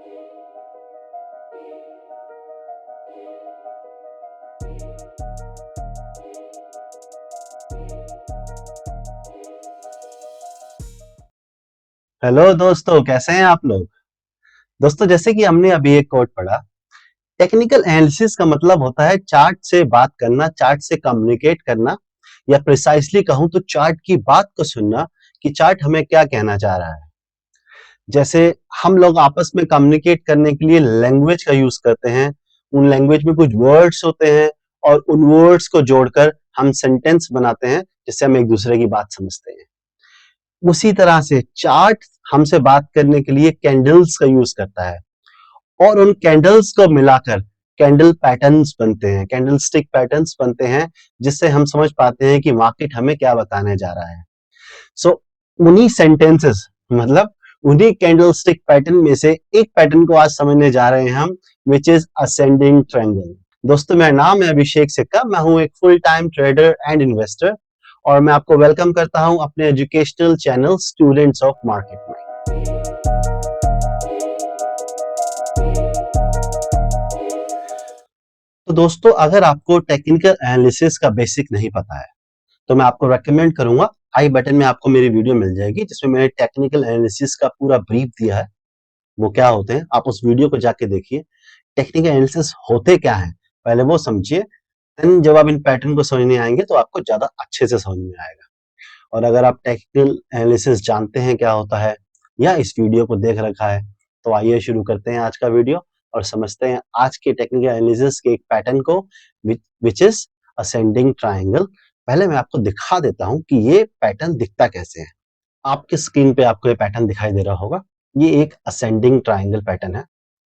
Hello दोस्तों, कैसे हैं आप लोग। दोस्तों, जैसे कि हमने अभी एक कोट पढ़ा, टेक्निकल एनालिसिस का मतलब होता है चार्ट से बात करना, चार्ट से कम्युनिकेट करना, या प्रिसाइसली कहूं तो चार्ट की बात को सुनना कि चार्ट हमें क्या कहना चाह रहा है। जैसे हम लोग आपस में कम्युनिकेट करने के लिए लैंग्वेज का यूज करते हैं, उन लैंग्वेज में कुछ वर्ड्स होते हैं और उन वर्ड्स को जोड़कर हम सेंटेंस बनाते हैं जिससे हम एक दूसरे की बात समझते हैं। उसी तरह से चार्ट हमसे बात करने के लिए कैंडल्स का यूज करता है और उन कैंडल्स को मिलाकर कैंडल पैटर्न्स बनते हैं, कैंडल स्टिक पैटर्न्स बनते हैं, जिससे हम समझ पाते हैं कि मार्केट हमें क्या बताने जा रहा है। सो उन्हीं सेंटेंसेस, मतलब उन्हीं कैंडल स्टिक पैटर्न में से एक पैटर्न को आज समझने जा रहे हैं हम, विच इज असेंडिंग ट्रायंगल। दोस्तों, मेरा नाम है अभिषेक सिक्का, मैं हूं एक full time trader and investor और मैं आपको वेलकम करता हूं अपने educational channel students of market में। तो दोस्तों, अगर आपको टेक्निकल एनालिसिस का बेसिक नहीं पता है तो मैं आपको रेकमेंड करूंगा, आई बटन में आपको मेरी वीडियो मिल जाएगी जिसमें मैंने टेक्निकल एनालिसिस का पूरा ब्रीफ दिया है। वो क्या होते हैं, आप उस वीडियो को जाके देखिए। टेक्निकल एनालिसिस होते क्या हैं पहले वो समझिए, देन जब आप इन पैटर्न को समझने आएंगे तो आपको ज्यादा अच्छे से समझ में आएगा। और अगर आप टेक्निकल एनालिसिस जानते हैं क्या होता है या इस वीडियो को देख रखा है, तो आइए शुरू करते हैं आज का वीडियो और समझते हैं आज के टेक्निकल एनालिसिस के एक पैटर्न को, विच इज असेंडिंग ट्रायंगल। पहले मैं आपको दिखा देता हूं कि ये पैटर्न दिखता कैसे है। आपके स्क्रीन पे आपको ये पैटर्न दिखाई दे रहा होगा। ये एक असेंडिंग ट्रायंगल पैटर्न है।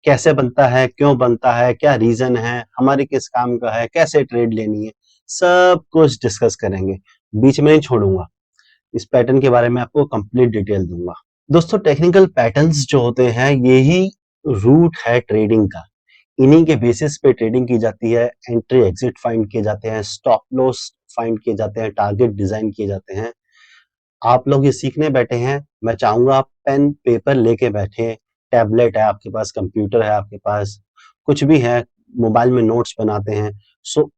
कैसे बनता है, क्यों बनता है, क्या रीजन है, हमारे किस काम का है, कैसे ट्रेड लेनी है, सब कुछ डिस्कस करेंगे, बीच में नहीं छोड़ूंगा। इस पैटर्न के बारे में आपको कंप्लीट डिटेल दूंगा। दोस्तों, टेक्निकल पैटर्न्स जो होते हैं यही रूट है ट्रेडिंग का। इन्हीं के बेसिस पे ट्रेडिंग की जाती है, एंट्री एग्जिट फाइंड किए जाते हैं, स्टॉप लॉस फाइंड किए जाते हैं, टारगेट डिजाइन किए जाते हैं। आप लोग ये सीखने बैठे हैं, मैं चाहूंगा आप पेन पेपर लेके बैठे, टैबलेट है आपके पास, कंप्यूटर है आपके पास, कुछ भी है, मोबाइल में नोट्स बनाते हैं। सो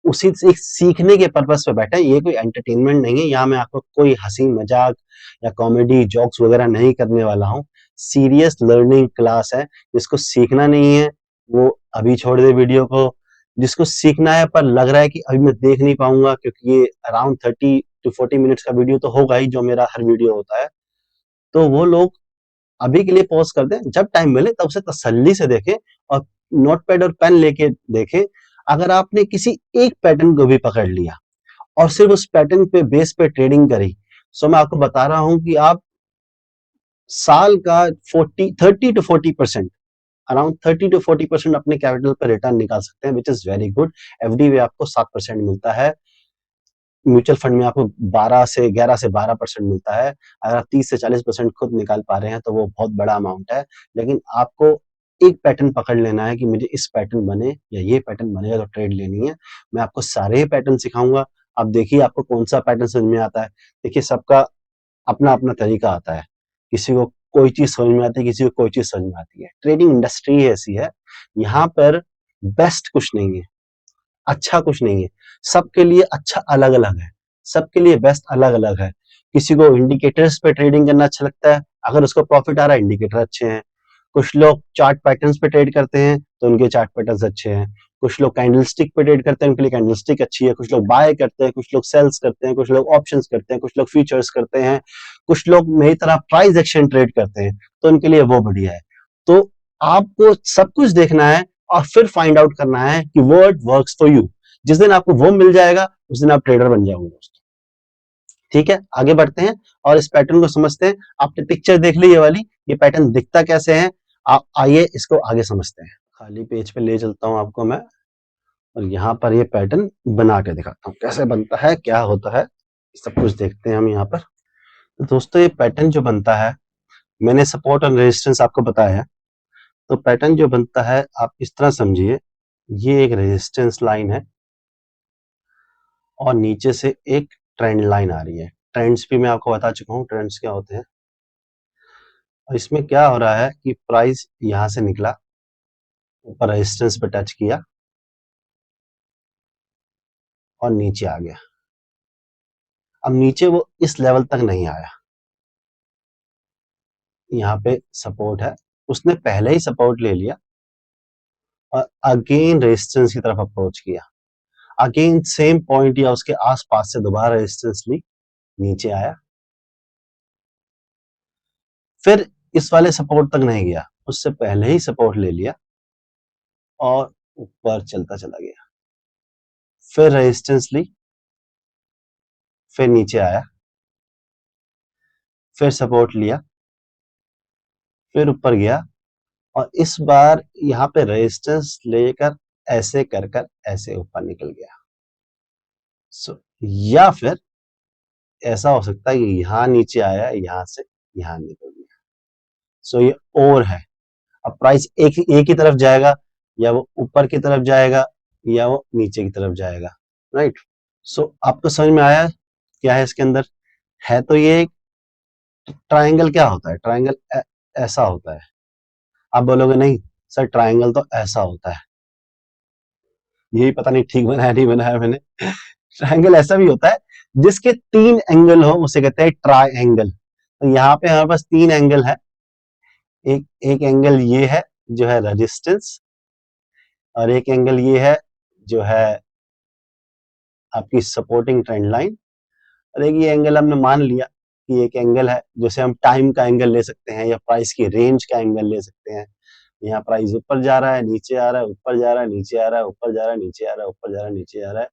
उसी से एक सीखने के पर्पस पे बैठा है, ये कोई एंटरटेनमेंट नहीं है। यहाँ मैं आपको कोई हंसी मजाक या कॉमेडी जोक्स वगैरह नहीं करने वाला हूँ। सीरियस लर्निंग क्लास है। जिसको सीखना नहीं है वो अभी छोड़ दे वीडियो को। जिसको सीखना है पर लग रहा है कि अभी मैं देख नहीं पाऊंगा क्योंकि ये अराउंड 30 to 40 मिनट्स का वीडियो तो होगा ही, जो मेरा हर वीडियो होता है, तो वो लोग अभी के लिए पॉज कर दें, जब टाइम मिले तब उसे तसल्ली से देखें और नोटपैड और पेन लेके देखें। अगर आपने किसी एक पैटर्न को भी पकड़ लिया और सिर्फ उस पैटर्न पे बेस पे ट्रेडिंग करी, सो मैं आपको बता रहा हूं कि आप साल का 30 to 40%, अराउंड 30 to 40% अपने कैपिटल पर रिटर्न निकाल सकते हैं, which is very good. FD में आपको 7% मिलता है, म्यूचुअल फंड में आपको 11 से 12% मिलता है। अगर आप 30 से 40% खुद निकाल पा रहे हैं तो वो बहुत बड़ा अमाउंट है। लेकिन आपको एक पैटर्न पकड़ लेना है कि मुझे इस पैटर्न बने या ये पैटर्न बनेगा तो ट्रेड लेनी है। मैं आपको सारे पैटर्न सिखाऊंगा। आप देखिए आपको कौन सा पैटर्न समझ में आता है। देखिए, सबका अपना अपना तरीका आता है। किसी को कोई चीज समझ में आती है, किसी को कोई चीज समझ में आती है। ट्रेडिंग इंडस्ट्री ऐसी है, यहाँ पर बेस्ट कुछ नहीं है, अच्छा कुछ नहीं है। सबके लिए अच्छा अलग अलग है, सबके लिए बेस्ट अलग अलग है। किसी को इंडिकेटर्स पे ट्रेडिंग करना अच्छा लगता है, अगर उसको प्रॉफिट आ रहा है, इंडिकेटर अच्छे हैं। कुछ लोग चार्ट पैटर्न्स पे ट्रेड करते हैं तो उनके चार्ट पैटर्न्स अच्छे हैं। कुछ लोग कैंडलस्टिक पे ट्रेड करते हैं, उनके लिए कैंडलस्टिक अच्छी है। कुछ लोग बाय करते हैं, कुछ लोग सेल्स करते हैं, कुछ लोग ऑप्शंस करते हैं, कुछ लोग फ्यूचर्स करते हैं, कुछ लोग मेरी तरह प्राइस एक्शन ट्रेड करते हैं, तो उनके लिए वो बढ़िया है। तो आपको सब कुछ देखना है और फिर फाइंड आउट करना है कि वर्ड वर्क्स फॉर यू। जिस दिन आपको वो मिल जाएगा उस दिन आप ट्रेडर बन जाओगे दोस्तों। ठीक है, आगे बढ़ते हैं और इस पैटर्न को समझते हैं। आपने पिक्चर देख ली ये वाली, ये पैटर्न दिखता कैसे है, आप आइए इसको आगे समझते हैं। खाली पेज पे ले चलता हूं आपको मैं और यहाँ पर ये पैटर्न बना के दिखाता हूँ कैसे बनता है, क्या होता है, सब कुछ देखते हैं हम यहाँ पर। तो दोस्तों, ये पैटर्न जो बनता है, मैंने सपोर्ट और रेजिस्टेंस आपको बताया है। तो पैटर्न जो बनता है आप इस तरह समझिए, ये एक रेजिस्टेंस लाइन है और नीचे से एक ट्रेंड लाइन आ रही है। ट्रेंड्स भी मैं आपको बता चुका हूँ, ट्रेंड्स क्या होते हैं। और इसमें क्या हो रहा है कि प्राइस यहां से निकला, ऊपर रेजिस्टेंस पे टच किया और नीचे आ गया। अब नीचे वो इस लेवल तक नहीं आया, यहाँ पे सपोर्ट है, उसने पहले ही सपोर्ट ले लिया और अगेन रेजिस्टेंस की तरफ अप्रोच किया, अगेन सेम पॉइंट या उसके आसपास से दोबारा रेजिस्टेंस ली, नीचे आया, फिर इस वाले सपोर्ट तक नहीं गया, उससे पहले ही सपोर्ट ले लिया और ऊपर चलता चला गया, फिर रेजिस्टेंस ली, फिर नीचे आया, फिर सपोर्ट लिया, फिर ऊपर गया और इस बार यहाँ पे रेजिस्टेंस लेकर ऐसे कर कर ऐसे ऊपर निकल गया। या फिर ऐसा हो सकता है कि यहाँ नीचे आया, यहाँ से यहाँ निकल गया। ये और है। अब प्राइस एक ही तरफ जाएगा, या वो ऊपर की तरफ जाएगा, या वो नीचे की तरफ जाएगा, राइट। आपको समझ में आया क्या है इसके अंदर? है तो ये एक ट्रायंगल क्या होता है, ट्रायंगल ऐसा होता है। आप बोलोगे नहीं सर ट्रायंगल तो ऐसा होता है, यही पता नहीं ठीक बनाया नहीं बनाया मैंने। ट्रायंगल ऐसा भी होता है जिसके 3 एंगल हो, उसे कहते हैं ट्रायंगल। तो यहाँ पे हमारे पास 3 एंगल है, एक एंगल ये है जो है रेजिस्टेंस, और एक एंगल ये है जो है आपकी सपोर्टिंग ट्रेंड लाइन, और एक ये एंगल हमने मान लिया कि एक एंगल है जिसे हम टाइम का एंगल ले सकते हैं या प्राइस की रेंज का एंगल ले सकते हैं। यहाँ प्राइस ऊपर जा रहा है, नीचे आ रहा है, ऊपर जा रहा है, नीचे आ रहा है, ऊपर जा रहा है, नीचे आ रहा है, ऊपर जा रहा है, नीचे आ रहा है,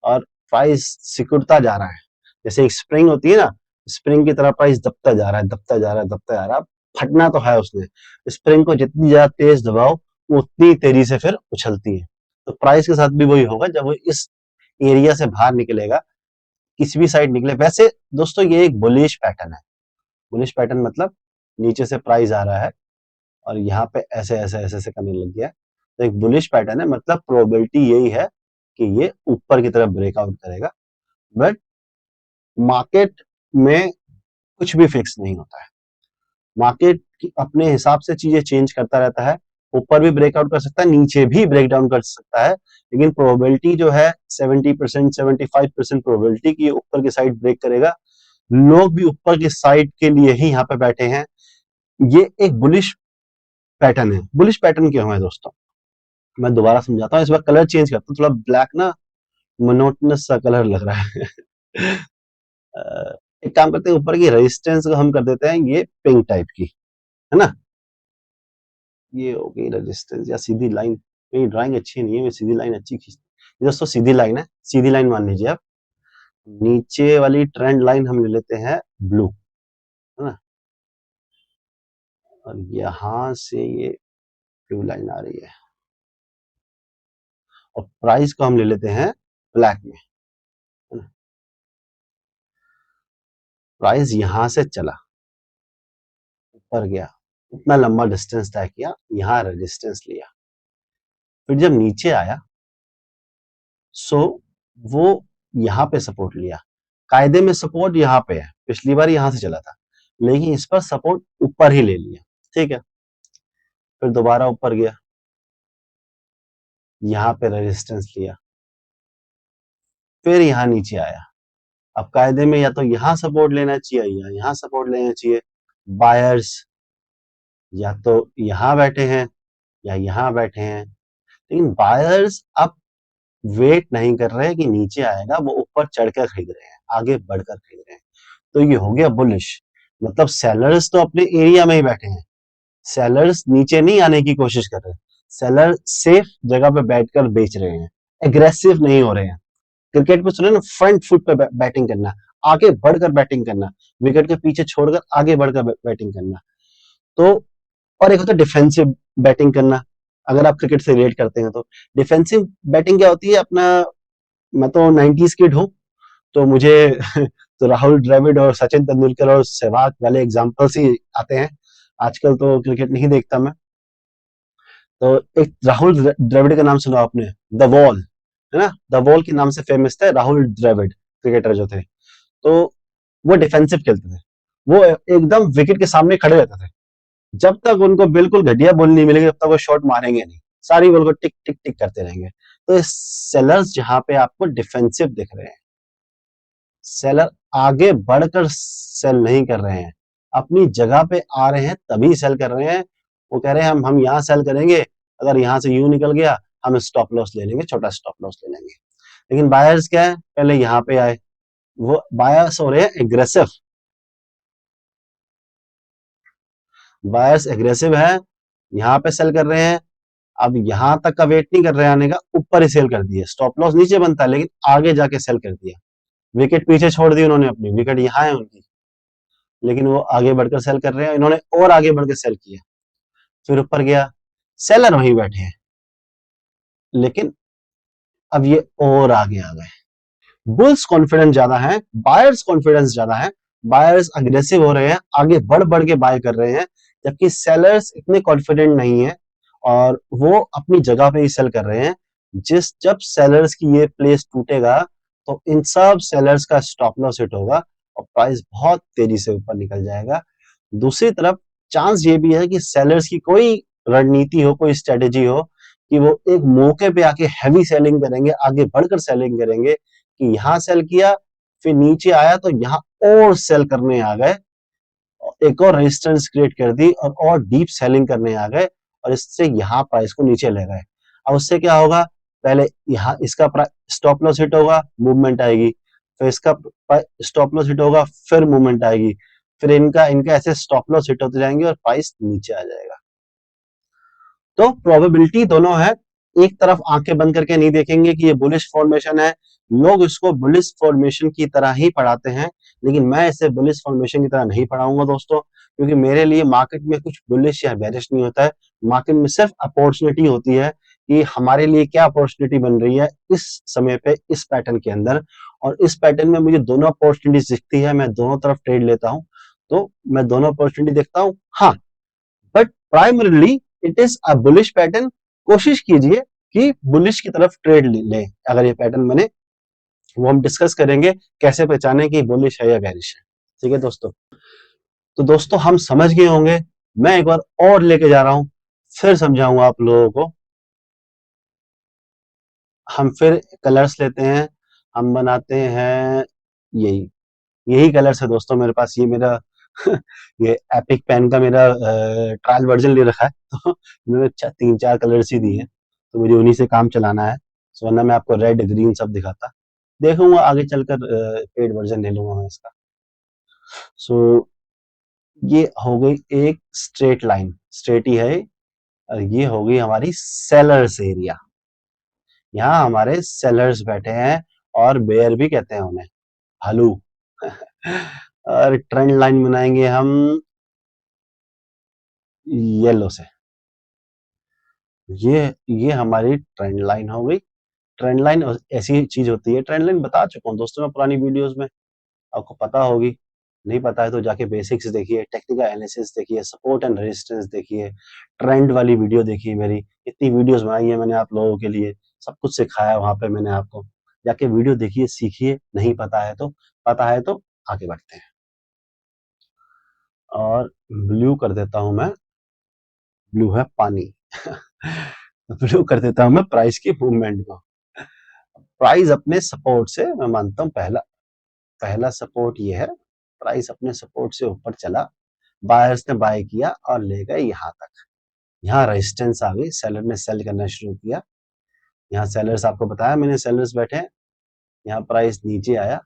और प्राइस सिकुड़ता जा रहा है। जैसे एक स्प्रिंग होती है ना, स्प्रिंग की तरह प्राइस दबता जा रहा है, दबता जा रहा है, दबता जा रहा है। फटना तो है उसने, स्प्रिंग को जितनी ज्यादा तेज दबाओ वो उतनी तेजी से फिर उछलती है। तो प्राइस के साथ भी वही होगा, जब वो इस एरिया से बाहर निकलेगा, किसी भी साइड निकले। वैसे दोस्तों ये एक बुलिश पैटर्न है। बुलिश पैटर्न मतलब नीचे से प्राइस आ रहा है और यहाँ पे ऐसे ऐसे ऐसे ऐसे करने लग गया, तो एक बुलिश पैटर्न है, मतलब प्रोबेबिलिटी यही है कि ये ऊपर की तरफ ब्रेकआउट करेगा। बट मार्केट में कुछ भी फिक्स नहीं होता है, मार्केट अपने हिसाब से चीजें चेंज करता रहता है, ऊपर भी ब्रेकआउट कर सकता है, नीचे भी ब्रेक डाउन कर सकता है, लेकिन प्रोबेबिलिटी जो है 70% 75% प्रोबेबिलिटी की ऊपर की साइड ब्रेक करेगा। लोग भी ऊपर की साइड के लिए ही यहाँ पे बैठे हैं। ये एक बुलिश पैटर्न है। बुलिश पैटर्न क्यों है दोस्तों, मैं दोबारा समझाता हूँ, इस बार कलर चेंज करता हूँ, थोड़ा ब्लैक ना मोनोटोनस सा कलर लग रहा है। एक काम करते हैं, ऊपर की रेजिस्टेंस को हम कर देते हैं ये पिंक टाइप की, है ना। ये हो गई रेजिस्टेंस या सीधी लाइन, मेरी ड्राइंग अच्छी नहीं है, मैं सीधी लाइन अच्छी खींचती। दोस्तों सीधी लाइन है, सीधी लाइन मान लीजिए आप। नीचे वाली ट्रेंड लाइन हम ले लेते हैं ब्लू, है ना, और यहां से ये ब्लू लाइन आ रही है, और प्राइस को हम ले लेते हैं ब्लैक में, है ना। प्राइस यहां से चला, ऊपर गया, इतना लंबा डिस्टेंस तय किया, यहाँ रेजिस्टेंस लिया, फिर जब नीचे आया सो वो यहाँ पे सपोर्ट लिया। कायदे में सपोर्ट यहाँ पे है, पिछली बार यहाँ से चला था, लेकिन इस पर सपोर्ट ऊपर ही ले लिया, ठीक है। फिर दोबारा ऊपर गया, यहाँ पे रेजिस्टेंस लिया, फिर यहाँ नीचे आया। अब कायदे में या तो यहाँ सपोर्ट लेना चाहिए या यहाँ सपोर्ट लेना चाहिए। बायर्स या तो यहाँ बैठे हैं या यहाँ बैठे हैं, लेकिन बायर्स अब वेट नहीं कर रहे कि नीचे आएगा, वो ऊपर चढ़कर खरीद रहे हैं, आगे बढ़कर खरीद रहे हैं। तो ये हो गया बुलिश, मतलब सेलर्स तो अपने एरिया में ही बैठे हैं, सेलर्स नीचे नहीं आने की कोशिश कर रहे, सेलर सेफ जगह पे बैठकर बेच रहे हैं, एग्रेसिव नहीं हो रहे हैं। क्रिकेट में सुने ना, फ्रंट फुट पे बैटिंग करना, आगे बढ़कर बैटिंग करना, विकेट के पीछे छोड़कर आगे बढ़कर बैटिंग करना। तो और एक होता है डिफेंसिव बैटिंग करना, अगर आप क्रिकेट से रिलेट करते हैं तो। डिफेंसिव बैटिंग क्या होती है अपना, मैं तो 90s किड हूँ, तो मुझे तो राहुल द्रविड़ और सचिन तेंदुलकर और सहवाग वाले एग्जांपल्स ही आते हैं। आजकल तो क्रिकेट नहीं देखता मैं। तो एक राहुल द्रविड़ का नाम सुना आपने, द वॉल, है ना, द वॉल के नाम से फेमस थे राहुल द्रविड़ क्रिकेटर जो थे। तो वो डिफेंसिव खेलते थे, वो एकदम विकेट के सामने खड़े रहते थे, जब तक उनको बिल्कुल घटिया बोल नहीं मिलेगी तब तक वो शॉर्ट मारेंगे नहीं, सारी बॉल को टिक टिक टिक करते रहेंगे। तो सेलर्स जहां पे आपको डिफेंसिव दिख रहे हैं, सेलर आगे बढ़कर सेल नहीं कर रहे हैं, अपनी जगह पे आ रहे हैं तभी सेल कर रहे हैं। वो कह रहे हैं हम यहाँ सेल करेंगे, अगर यहाँ से यू निकल गया हम स्टॉप लॉस ले लेंगे, छोटा स्टॉप लॉस ले लेंगे। लेकिन बायर्स क्या है, पहले यहाँ पे आए, वो बायर्स हो रहे हैं एग्रेसिव, बायर्स एग्रेसिव है, यहाँ पे सेल कर रहे हैं। अब यहां तक का वेट नहीं कर रहे आने का, ऊपर ही सेल कर दिया, स्टॉप लॉस नीचे बनता है लेकिन आगे जाके सेल कर दिया। विकेट पीछे छोड़ दी उन्होंने, अपनी विकेट यहाँ है उनकी, लेकिन वो आगे बढ़कर सेल कर रहे हैं, इन्होंने और आगे बढ़कर सेल किया, फिर ऊपर गया, सेलर वहीं बैठे हैं, लेकिन अब ये और आगे आ गए। बुल्स कॉन्फिडेंस ज्यादा है, बायर्स कॉन्फिडेंस ज्यादा है, बायर्स अग्रेसिव हो रहे हैं, आगे बढ़ बढ़ के बाय कर रहे हैं, जबकि सेलर्स इतने कॉन्फिडेंट नहीं है और वो अपनी जगह पे ही सेल कर रहे हैं। जब सेलर्स की ये प्लेस टूटेगा तो इन सब सेलर्स का स्टॉप लॉस हिट होगा और प्राइस बहुत तेजी से ऊपर निकल जाएगा। दूसरी तरफ चांस ये भी है कि सेलर्स की कोई रणनीति हो, कोई स्ट्रेटेजी हो कि वो एक मौके पे आके हैवी सेलिंग करेंगे, आगे बढ़कर सेलिंग करेंगे, कि यहां सेल किया, फिर नीचे आया तो यहां और सेल करने आ गए, एक और रेजिस्टेंस क्रिएट कर दी और डीप सेलिंग करने आ गए, और इससे यहाँ प्राइस को नीचे ले गए। अब उससे क्या होगा, पहले यहाँ इसका स्टॉप लॉस हिट होगा, मूवमेंट आएगी, फिर इसका स्टॉप लॉस हिट होगा, फिर मूवमेंट आएगी, फिर इनका इनका ऐसे स्टॉप लॉस हिट होते जाएंगे और प्राइस नीचे आ जाएगा। तो प्रोबेबिलिटी दोनों है, एक तरफ आंखें बंद करके नहीं देखेंगे कि ये बुलिश फॉर्मेशन है, लोग इसको बुलिश फॉर्मेशन की तरह ही पढ़ाते हैं, लेकिन मैं इसे बुलिश फॉर्मेशन की तरह नहीं पढ़ाऊंगा दोस्तों, क्योंकि मेरे लिए मार्केट में कुछ बुलिश या बेरिश नहीं होता है, मार्केट में सिर्फ अपॉर्चुनिटी होती है कि हमारे लिए क्या अपॉर्चुनिटी बन रही है इस समय पे, इस पैटर्न के अंदर, और इस पैटर्न में मुझे दोनों अपॉर्चुनिटीज दिखती है, मैं दोनों तरफ ट्रेड लेता हूं, तो मैं दोनों अपॉर्चुनिटी देखता हूं। हाँ, but primarily it is a bullish pattern, कोशिश कीजिए कि बुलिश की तरफ ट्रेड ले, अगर ये पैटर्न बने, वो हम डिस्कस करेंगे कैसे पहचाने कि बुलिश है या बेरिश है। ठीक है दोस्तों, तो दोस्तों हम समझ गए होंगे, मैं एक बार और लेके जा रहा हूं, फिर समझाऊंगा आप लोगों को। हम फिर कलर्स लेते हैं, हम बनाते हैं यही यही कलर्स है दोस्तों मेरे पास, ये मेरा ये एपिक पेन का मेरा ट्रायल वर्जन ले रखा है, तो मैंने 3-4 कलर्स ही दिए हैं, तो मुझे उन्हीं से काम चलाना है, सो वरना मैं आपको रेड ग्रीन सब दिखाता, देखूंगा आगे चलकर पेड वर्जन ले लूंगा मैं इसका। सो ये हो गई एक स्ट्रेट लाइन, स्ट्रेट ही है, और ये हो गई हमारी सेलर्स एरिया, यहाँ हमारे सेलर्स बैठे हैं, और बेयर भी कहते हैं उन्हें, भालू। और ट्रेंड लाइन बनाएंगे हम येलो से, ये हमारी ट्रेंड लाइन हो गई। ट्रेंड लाइन ऐसी चीज होती है, ट्रेंड लाइन बता चुका हूँ दोस्तों मैं पुरानी वीडियोस में, आपको पता होगी, नहीं पता है तो जाके बेसिक्स देखिए, टेक्निकल एनालिसिस देखिए, सपोर्ट एंड रेजिस्टेंस देखिए, ट्रेंड वाली वीडियो देखिए, मेरी इतनी वीडियोस बनाई है मैंने आप लोगों के लिए, सब कुछ सिखाया वहां पे मैंने आपको, जाके वीडियो देखिए, सीखिए, नहीं पता है तो, पता है तो आगे बढ़ते हैं। और ब्लू कर देता हूं मैं, ब्लू है पानी। ब्लू कर देता हूं मैं प्राइस की मूवमेंट को। प्राइस अपने सपोर्ट से, मैं मानता हूं पहला पहला सपोर्ट ये है, प्राइस अपने सपोर्ट से ऊपर चला, बायर्स ने बाय किया और ले गए यहाँ तक, यहाँ रेजिस्टेंस आ गई, सेलर ने सेल करना शुरू किया, यहाँ सेलर्स आपको बताया मैंने, सेलर्स बैठे हैं, यहाँ प्राइस नीचे आया,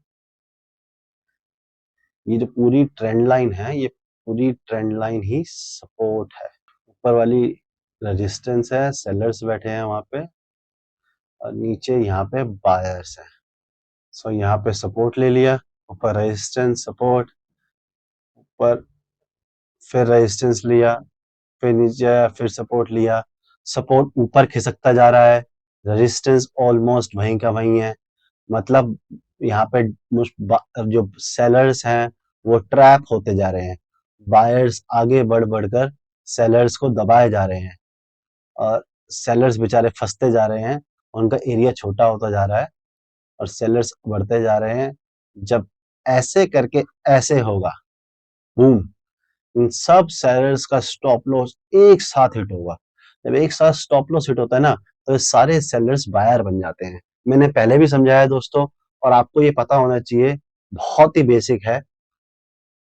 ये जो पूरी ट्रेंड लाइन है, ये पूरी ट्रेंड लाइन ही सपोर्ट है, ऊपर वाली रेजिस्टेंस है, सेलर्स बैठे हैं वहां पे, और नीचे यहाँ पे बायर्स है। सो यहाँ पे सपोर्ट ले लिया, ऊपर रेजिस्टेंस, सपोर्ट, ऊपर फिर रेजिस्टेंस लिया, फिर नीचे आया, फिर सपोर्ट लिया, सपोर्ट ऊपर खिसकता जा रहा है, रेजिस्टेंस ऑलमोस्ट वहीं का वहीं है, मतलब यहाँ पे जो सेलर्स हैं वो ट्रैप होते जा रहे हैं, बायर्स आगे बढ़ बढ़कर सेलर्स को दबाए जा रहे हैं, और सेलर्स बेचारे फंसते जा रहे हैं, उनका एरिया छोटा होता जा रहा है, और सेलर्स बढ़ते जा रहे हैं। जब ऐसे करके ऐसे होगा, बूम, इन सब सेलर्स का स्टॉप लॉस एक साथ हिट होगा। जब एक साथ स्टॉप लॉस हिट होता है ना, तो ये सारे सेलर्स बायर बन जाते हैं। मैंने पहले भी समझाया दोस्तों, और आपको ये पता होना चाहिए, बहुत ही बेसिक है।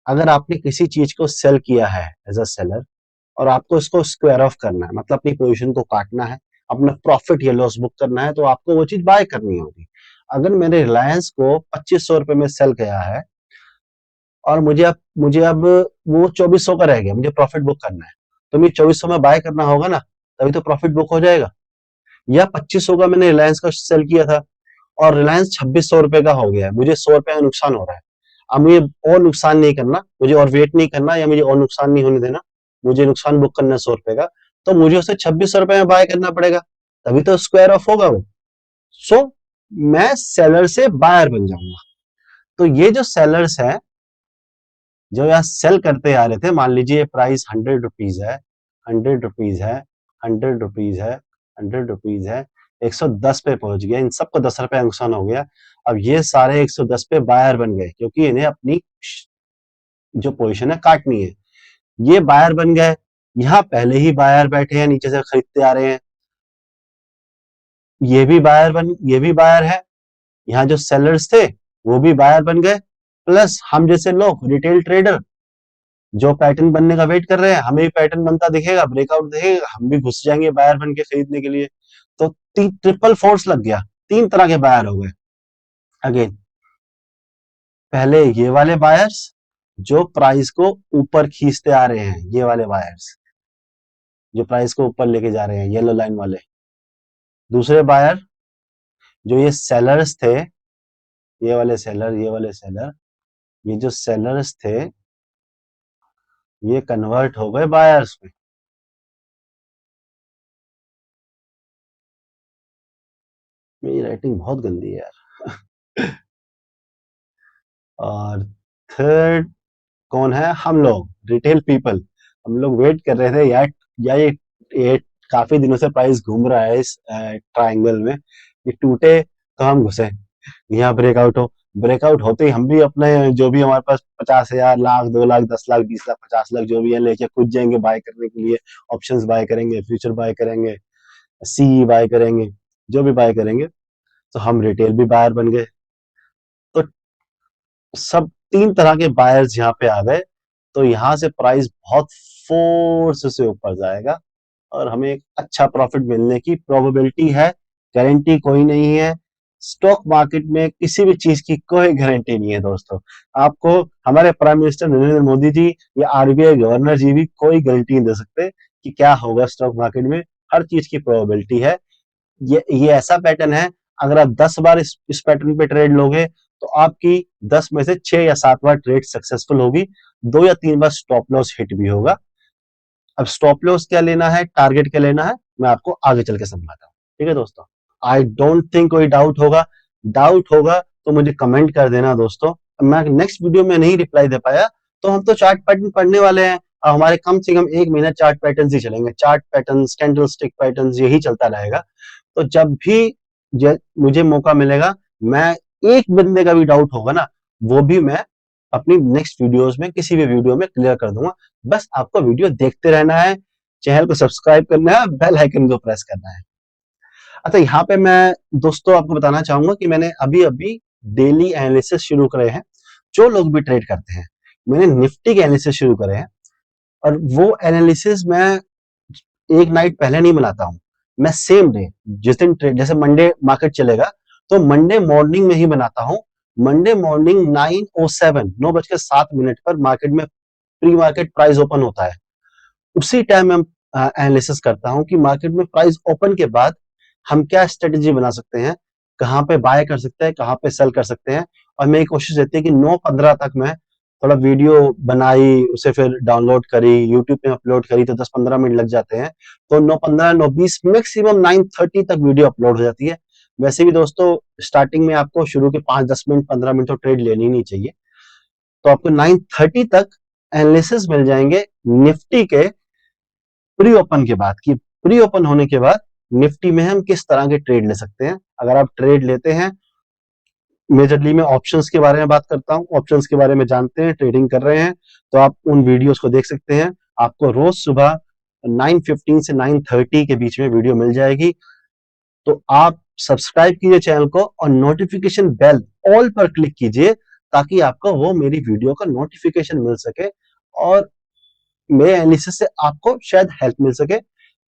अगर आपने किसी चीज को सेल किया है एज अ सेलर, और आपको इसको स्क्वायर ऑफ करना है, मतलब अपनी पोजीशन को काटना है, अपना प्रॉफिट या लॉस बुक करना है, तो आपको वो चीज बाय करनी होगी। अगर मैंने रिलायंस को 2500 रुपए में सेल किया है, और मुझे अब वो 2400 का रह गया, मुझे प्रॉफिट बुक करना है, तो मुझे 2400 में बाय करना होगा ना, तभी तो प्रॉफिट बुक हो जाएगा। या 2500 का मैंने रिलायंस का सेल किया था, और रिलायंस 2600 रुपए का हो गया है, मुझे 100 रुपए का नुकसान हो रहा है। अब मुझे और नुकसान नहीं करना, मुझे और वेट नहीं करना, या मुझे और नुकसान नहीं होने देना, मुझे नुकसान बुक करना है 100 रुपए का, तो मुझे उसे 2600 रुपए में बाय करना पड़ेगा, तभी तो स्क्वायर ऑफ होगा वो। सो मैं सेलर से बायर बन जाऊंगा। तो ये जो सेलर्स हैं, जो यहाँ सेल करते आ रहे थे, मान लीजिए प्राइस 100 रुपीज है, 100 रुपीज है, 100 रुपीज है, 100 रुपीज है, 110 पे पहुंच गया, इन सबको 10 रुपए नुकसान हो गया। अब ये सारे 110 पे बायर बन गए, क्योंकि इन्हें अपनी जो पोजीशन है काटनी है। ये बायर बन गए, यहाँ पहले ही बायर बैठे हैं, नीचे से खरीदते आ रहे हैं। ये भी बायर है। यहाँ जो सेलर्स थे वो भी बायर बन गए, प्लस हम जैसे लोग रिटेल ट्रेडर जो पैटर्न बनने का वेट कर रहे हैं, हमें भी पैटर्न बनता दिखेगा, ब्रेकआउट दिखेगा, हम भी घुस जाएंगे बायर बन के खरीदने के लिए। तो ट्रिपल फोर्स लग गया, तीन तरह के बायर हो गए। अगेन, पहले ये वाले बायर्स जो प्राइस को ऊपर खींचते आ रहे हैं, ये वाले बायर्स जो प्राइस को ऊपर लेके जा रहे हैं, येलो लाइन वाले। दूसरे बायर जो ये सेलर्स थे, ये वाले सेलर, ये वाले सेलर, ये जो सेलर्स थे, ये कन्वर्ट हो गए बायर्स में। मेरी राइटिंग बहुत गंदी है यार। और थर्ड कौन है? हम लोग रिटेल पीपल। हम लोग वेट कर रहे थे यार, या ये काफी दिनों से प्राइस घूम रहा है इस ट्रायंगल में, ये टूटे तो हम घुसे, यहाँ ब्रेकआउट हो। ब्रेकआउट होते ही हम भी अपने जो भी हमारे पास 50,000, लाख, 2 लाख, 10 लाख, 20 लाख, 50 लाख जो भी है लेके कूद जाएंगे बाय करने के लिए। ऑप्शंस बाय करेंगे, फ्यूचर बाय करेंगे, सी बाय करेंगे, जो भी बाय करेंगे। तो हम रिटेल भी बायर बन गए। तो सब तीन तरह के बायर्स यहाँ पे आ गए, तो यहाँ से प्राइस बहुत फोर्स से ऊपर जाएगा, और हमें एक अच्छा प्रॉफिट मिलने की प्रोबेबिलिटी है। गारंटी कोई नहीं है, स्टॉक मार्केट में किसी भी चीज की कोई गारंटी नहीं है दोस्तों। आपको हमारे प्राइम मिनिस्टर नरेंद्र मोदी जी या आरबीआई गवर्नर जी भी कोई गारंटी नहीं दे सकते कि क्या होगा स्टॉक मार्केट में। हर चीज की प्रोबेबिलिटी है। ये ऐसा पैटर्न है, अगर आप 10 बार इस पैटर्न पे ट्रेड लोगे, तो आपकी 10 में से 6 या 7 बार ट्रेड सक्सेसफुल होगी, 2 या 3 बार स्टॉप लॉस हिट भी होगा। अब स्टॉप लॉस क्या लेना है, टारगेट क्या लेना है, मैं आपको आगे चल के समझाता हूँ। ठीक है दोस्तों, आई डोंट थिंक कोई डाउट होगा। डाउट होगा तो मुझे कमेंट कर देना दोस्तों। मैं नेक्स्ट वीडियो में नहीं रिप्लाई दे पाया, तो हम तो चार्ट पैटर्न पढ़ने वाले हैं, और हमारे कम से कम 1 महीना चार्ट पैटर्न ही चलेंगे। Chart pattern, candle stick pattern, यही चलता रहेगा। तो जब भी मुझे मौका मिलेगा, मैं एक बंदे का भी डाउट होगा ना, वो भी मैं अपनी नेक्स्ट वीडियोस में, किसी भी वीडियो में क्लियर कर दूंगा। बस आपको वीडियो देखते रहना है, चैनल को सब्सक्राइब करना है, बेल आइकन को प्रेस करना है। अच्छा, यहाँ पे मैं दोस्तों आपको बताना चाहूंगा कि मैंने अभी अभी डेली एनालिसिस शुरू करे हैं। जो लोग भी ट्रेड करते हैं, मैंने निफ्टी के एनालिसिस शुरू करे हैं, और वो एनालिसिस मैं एक नाइट पहले नहीं बनाता हूँ। मैं सेम डे, जिस दिन ट्रेड, जैसे मंडे मार्केट चलेगा, तो मंडे मॉर्निंग में ही बनाता हूँ। मंडे मॉर्निंग 9:07, 9:07 पर मार्केट में प्री मार्केट प्राइस ओपन होता है। उसी टाइम हम एनालिसिस करता हूँ कि मार्केट में प्राइस ओपन के बाद हम क्या स्ट्रेटेजी बना सकते हैं, कहाँ पे बाय कर सकते हैं, कहाँ पे सेल कर सकते हैं। और मेरी कोशिश रहती है कि 9:15 तक मैं थोड़ा वीडियो बनाई, उसे फिर डाउनलोड करी, यूट्यूब पे अपलोड करी, तो 10-15 मिनट लग जाते हैं। तो 9:15, 9:20, मैक्सिमम 9:30 तक वीडियो अपलोड हो जाती है। वैसे भी दोस्तों, स्टार्टिंग में आपको शुरू के 5-10 मिनट, 15 मिनट तो ट्रेड लेनी नहीं चाहिए। तो आपको 9:30 तक एनालिसिस मिल जाएंगे निफ्टी के प्री ओपन के बाद, कि प्री ओपन होने के बाद निफ्टी में हम किस तरह के ट्रेड ले सकते हैं। अगर आप ट्रेड लेते हैं मेजरली मैं ऑप्शंस के बारे में बात करता हूँ। ऑप्शंस के बारे में जानते हैं, ट्रेडिंग कर रहे हैं, तो आप उन वीडियोस को देख सकते हैं। आपको रोज सुबह 9:15 से 9:30 के बीच में वीडियो मिल जाएगी। तो आप सब्सक्राइब कीजिए चैनल को और नोटिफिकेशन बेल ऑल पर क्लिक कीजिए, ताकि आपको वो मेरी वीडियो का नोटिफिकेशन मिल सके और मेरे एनालिसिस से आपको शायद हेल्प मिल सके।